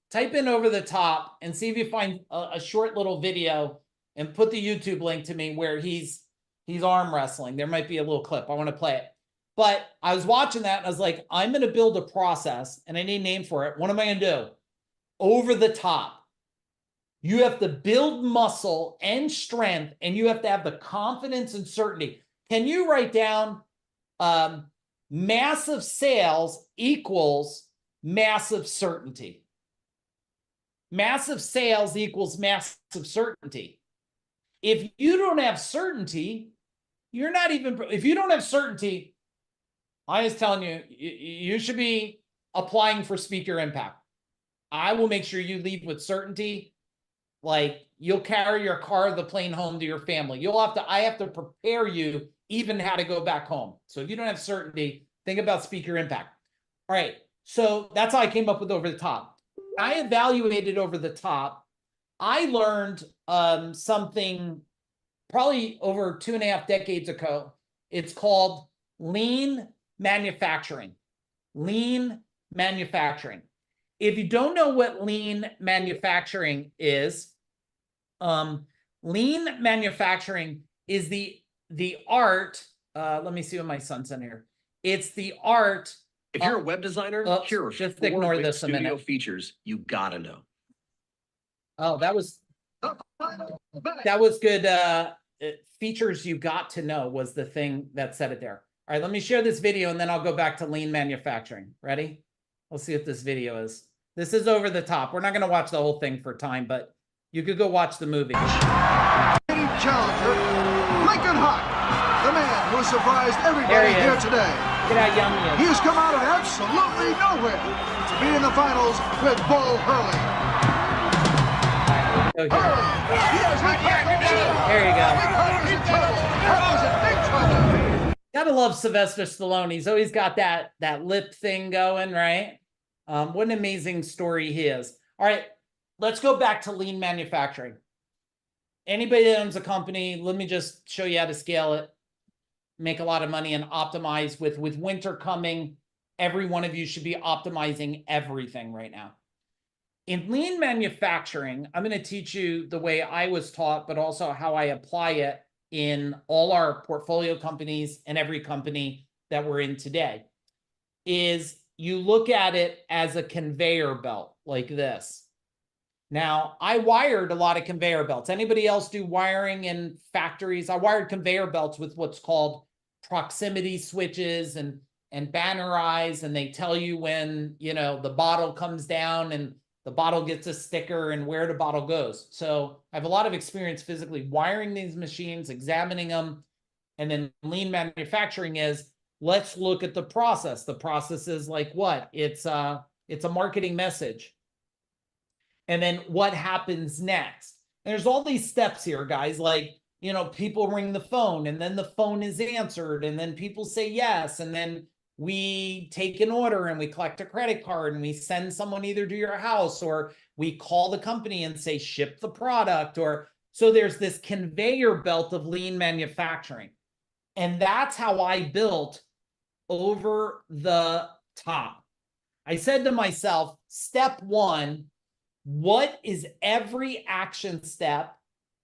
type in Over the Top and see if you find a short little video and put the YouTube link to me where he's arm wrestling. There might be a little clip. I want to play it. But I was watching that and I was like, I'm going to build a process and I need a name for it. What am I going to do? Over the top. You have to build muscle and strength, and you have to have the confidence and certainty. Can you write down massive sales equals massive certainty? Massive sales equals massive certainty. If you don't have certainty, you're not even, if you don't have certainty, I was telling you, you should be applying for Speaker Impact. I will make sure you leave with certainty. Like, you'll carry your car, the plane home to your family. I have to prepare you even how to go back home. So if you don't have certainty, think about Speaker Impact. All right. So that's how I came up with Over the Top. I evaluated Over the Top. I learned something probably over 2.5 decades ago. It's called lean manufacturing. Lean manufacturing. If you don't know what lean manufacturing is, lean manufacturing is the art. Let me see what my son's in here. It's the art. If you're a web designer, here are just ignore this a minute. Studio features you gotta know. Oh, that was good. Features you got to know was the thing that said it there. All right, let me share this video and then I'll go back to lean manufacturing. Ready? We'll see what this video is. This is Over the Top. We're not going to watch the whole thing for time, but you could go watch the movie. Challenger, Lincoln Hawk, the man who surprised everybody here today. Look at how young he is. He has come out of absolutely nowhere to be in the finals with Bo Hurley. There you go. Gotta love Sylvester Stallone. He's always got that lip thing going, right? What an amazing story he is. All right, let's go back to lean manufacturing. Anybody that owns a company, let me just show you how to scale it, make a lot of money, and optimize. With winter coming, every one of you should be optimizing everything right now. In lean manufacturing, I'm going to teach you the way I was taught, but also how I apply it in all our portfolio companies and every company that we're in today. Is you look at it as a conveyor belt like this. Now, I wired a lot of conveyor belts. Anybody else do wiring in factories? I wired conveyor belts with what's called proximity switches and banner eyes, and they tell you when, you know, the bottle comes down and the bottle gets a sticker and where the bottle goes. So I have a lot of experience physically wiring these machines, examining them. And then lean manufacturing is, let's look at the process. The process is like what? It's a marketing message. And then what happens next? And there's all these steps here, guys. Like, you know, people ring the phone and then the phone is answered and then people say yes. And then we take an order and we collect a credit card and we send someone either to your house, or we call the company and say, ship the product. Or so there's this conveyor belt of lean manufacturing. And that's how I built Over the Top. I said to myself, step one, what is every action step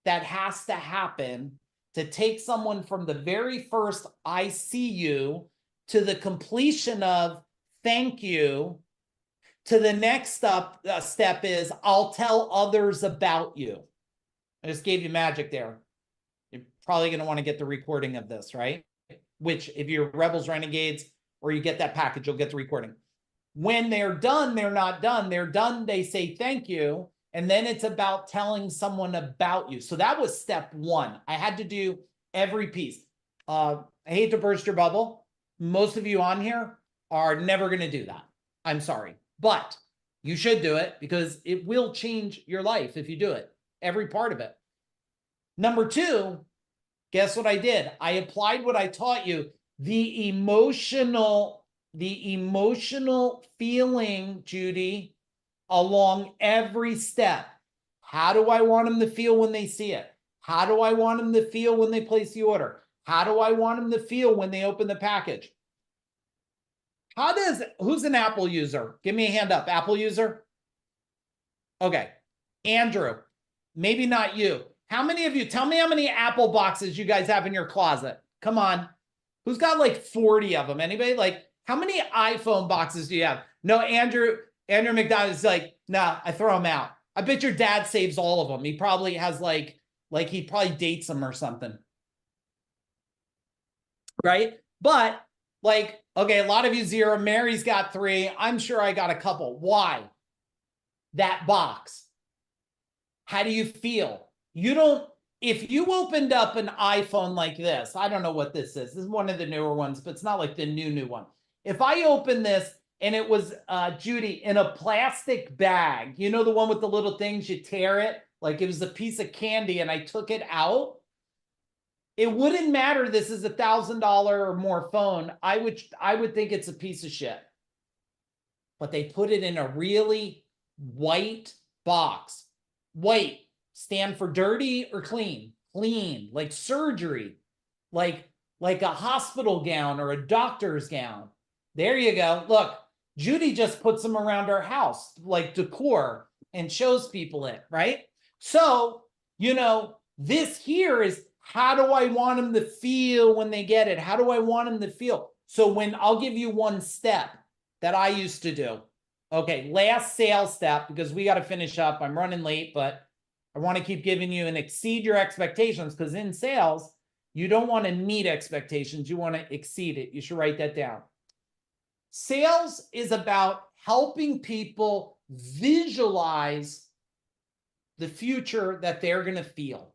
that has to happen to take someone from the very first I see you to the completion of thank you to the next step is I'll tell others about you. I just gave you magic there. You're probably going to want to get the recording of this, right? Which if you're Rebels Renegades or you get that package, you'll get the recording. When they're done, they're not done. They're done, they say thank you. And then it's about telling someone about you. So that was step one. I had to do every piece. I hate to burst your bubble. Most of you on here are never going to do that. I'm sorry. But you should do it because it will change your life if you do it. Every part of it. Number two, guess what I did? I applied what I taught you. The emotional feeling, Judy, along every step. How do I want them to feel when they see it? How do I want them to feel when they place the order? How do I want them to feel when they open the package? Who's an Apple user? Give me a hand up. Apple user? Okay. Andrew, maybe not you. How many of you, tell me how many Apple boxes you guys have in your closet. Come on. Who's got like 40 of them? Anybody? Like, how many iPhone boxes do you have? No, Andrew McDonald is like, nah, I throw them out. I bet your dad saves all of them. He probably has like he probably dates them or something. Right? But like, okay, a lot of you 0. Mary's got 3. I'm sure I got a couple. Why? That box. How do you feel? You don't, if you opened up an iPhone like this, I don't know what this is. This is one of the newer ones, but it's not like the new one. If I open this and it was, Judy, in a plastic bag, you know, the one with the little things, you tear it, like it was a piece of candy and I took it out, it wouldn't matter. This is $1,000 or more phone. I would think it's a piece of shit. But they put it in a really white box. White stand for dirty or clean? Clean, like surgery, like a hospital gown or a doctor's gown. There you go. Look, Judy just puts them around our house like decor and shows people it, right? So, you know, this here is, how do I want them to feel when they get it? How do I want them to feel? So when I'll give you one step that I used to do. Okay, last sales step, because we got to finish up. I'm running late, but I want to keep giving you and exceed your expectations, because in sales, you don't want to meet expectations. You want to exceed it. You should write that down. Sales is about helping people visualize the future that they're going to feel.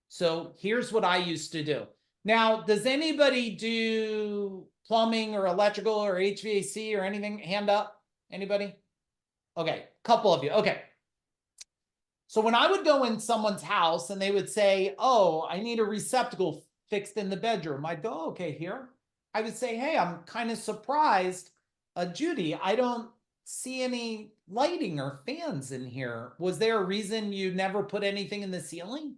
So here's what I used to do. Now, does anybody do plumbing or electrical or HVAC or anything? Hand up. Anybody? Okay, couple of you. Okay. So when I would go in someone's house and they would say, oh, I need a receptacle fixed in the bedroom, I'd go, oh, okay, here. I would say, hey, I'm kind of surprised, Judy, I don't see any lighting or fans in here. Was there a reason you never put anything in the ceiling?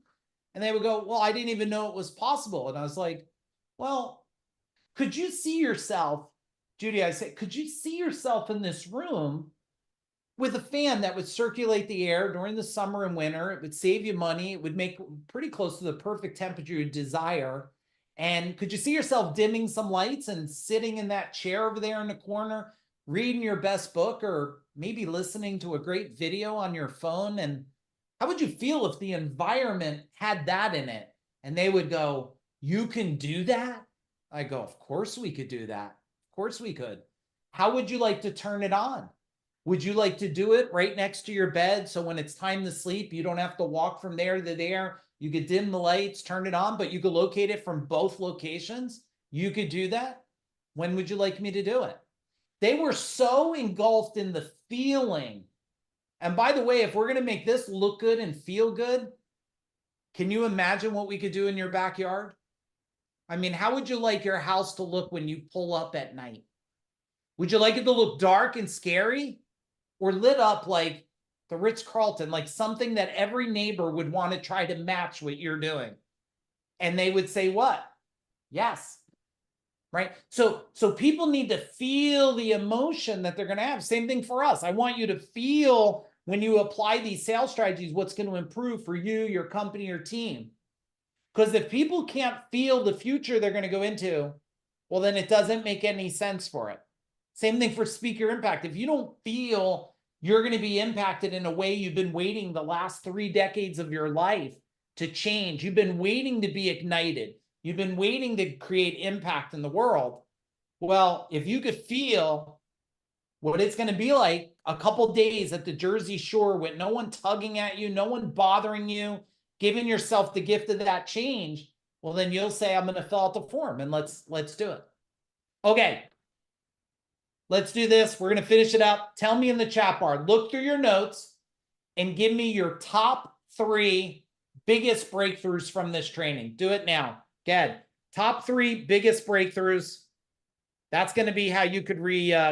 And they would go, well, I didn't even know it was possible. And I was like, well, could you see yourself, Judy, I said, could you see yourself in this room with a fan that would circulate the air during the summer and winter? It would save you money. It would make pretty close to the perfect temperature you desire. And could you see yourself dimming some lights and sitting in that chair over there in the corner, reading your best book, or maybe listening to a great video on your phone? And how would you feel if the environment had that in it? And they would go, you can do that? I go, of course we could do that. Of course we could. How would you like to turn it on? Would you like to do it right next to your bed, so when it's time to sleep, you don't have to walk from there to there? You could dim the lights, turn it on, but you could locate it from both locations. You could do that. When would you like me to do it? They were so engulfed in the feeling. And by the way, if we're going to make this look good and feel good, can you imagine what we could do in your backyard? I mean, how would you like your house to look when you pull up at night? Would you like it to look dark and scary, or lit up like the Ritz-Carlton, like something that every neighbor would want to try to match what you're doing? And they would say what? Yes. Right? So people need to feel the emotion that they're going to have. Same thing for us. I want you to feel when you apply these sales strategies, what's going to improve for you, your company, your team. Because if people can't feel the future they're going to go into, well, then it doesn't make any sense for it. Same thing for Speaker Impact. If you don't feel you're going to be impacted in a way you've been waiting the last 3 decades of your life to change, you've been waiting to be ignited, you've been waiting to create impact in the world. Well, if you could feel what it's going to be like a couple days at the Jersey Shore with no one tugging at you, no one bothering you, giving yourself the gift of that change, well, then you'll say, I'm going to fill out the form and let's do it. Okay. Let's do this. We're going to finish it up. Tell me in the chat bar, look through your notes and give me your top 3 biggest breakthroughs from this training. Do it now. Good. Top 3 biggest breakthroughs. That's going to be how you could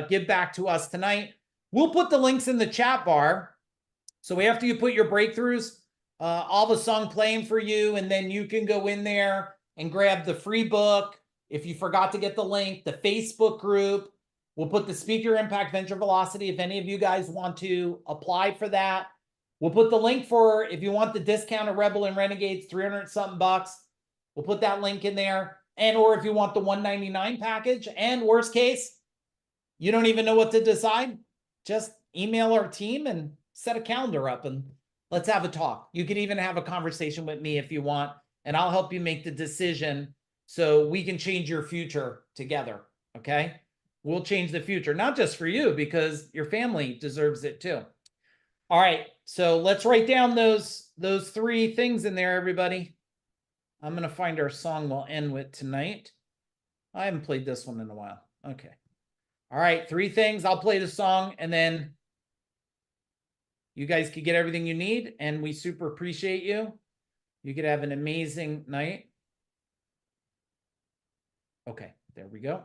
give back to us tonight. We'll put the links in the chat bar. So after you put your breakthroughs, I'll have a song playing for you, and then you can go in there and grab the free book. If you forgot to get the link, the Facebook group, we'll put the Speaker Impact Venture Velocity if any of you guys want to apply for that. We'll put the link for, if you want the discount of Rebel and Renegades, 300 something bucks. We'll put that link in there. And or if you want the $199 package, and worst case, you don't even know what to decide, just email our team and set a calendar up and let's have a talk. You can even have a conversation with me if you want, and I'll help you make the decision so we can change your future together, okay? We'll change the future, not just for you, because your family deserves it too. All right, so let's write down those 3 things in there, everybody. I'm going to find our song we'll end with tonight. I haven't played this one in a while. Okay. All right, 3 things. I'll play the song, and then you guys could get everything you need, and we super appreciate you. You could have an amazing night. Okay, there we go.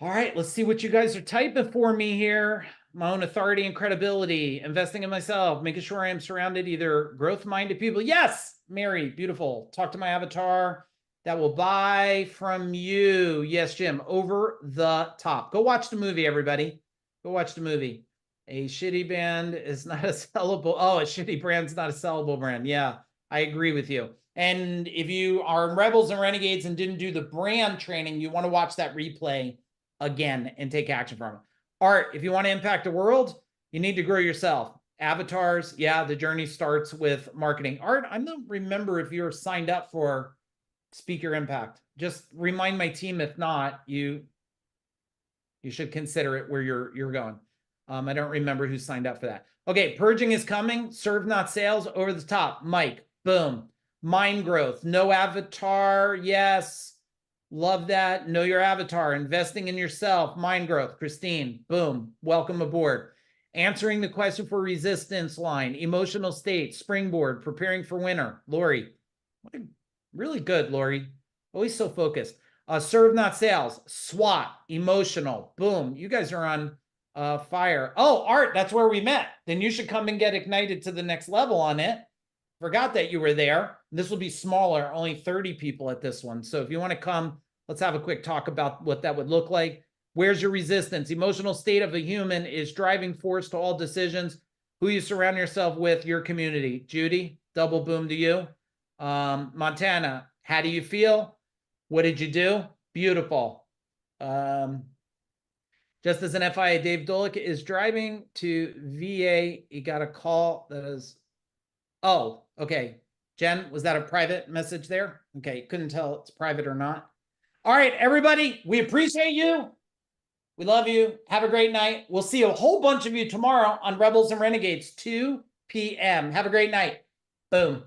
All right, let's see what you guys are typing for me here. My own authority and credibility, investing in myself, making sure I am surrounded either growth-minded people. Yes, Mary, beautiful. Talk to my avatar that will buy from you. Yes, Jim, over the top. Go watch the movie, everybody. Go watch the movie. A shitty band is not a sellable. Oh, a shitty brand's not a sellable brand. Yeah, I agree with you. And if you are Rebels and Renegades and didn't do the brand training, you want to watch that replay again and take action from it. Art, if you want to impact the world, you need to grow yourself. Avatars, yeah, the journey starts with marketing. Art, I don't remember if you're signed up for Speaker Impact. Just remind my team. If not, you should consider it where you're going. I don't remember who signed up for that. Okay, purging is coming. Serve, not sales. Over the top. Mike, boom. Mind growth. No avatar. Yes. Love that. Know your avatar. Investing in yourself. Mind growth. Christine, boom. Welcome aboard. Answering the question for resistance line. Emotional state. Springboard. Preparing for winter. Lori. Really good, Lori. Always so focused. Serve, not sales. SWAT. Emotional. Boom. You guys are on fire. Oh, Art, that's where we met. Then you should come and get ignited to the next level on it. Forgot that you were there. This will be smaller, only 30 people at this one. So if you want to come, let's have a quick talk about what that would look like. Where's your resistance? Emotional state of a human is driving force to all decisions. Who you surround yourself with, your community. Judy, double boom to you. Montana, how do you feel? What did you do? Beautiful. Just as an FIA, Dave Dolick is driving to VA. He got a call that is, oh, okay. Jen, was that a private message there? Okay, couldn't tell it's private or not. All right, everybody, we appreciate you. We love you. Have a great night. We'll see a whole bunch of you tomorrow on Rebels and Renegades, 2 p.m. Have a great night. Boom.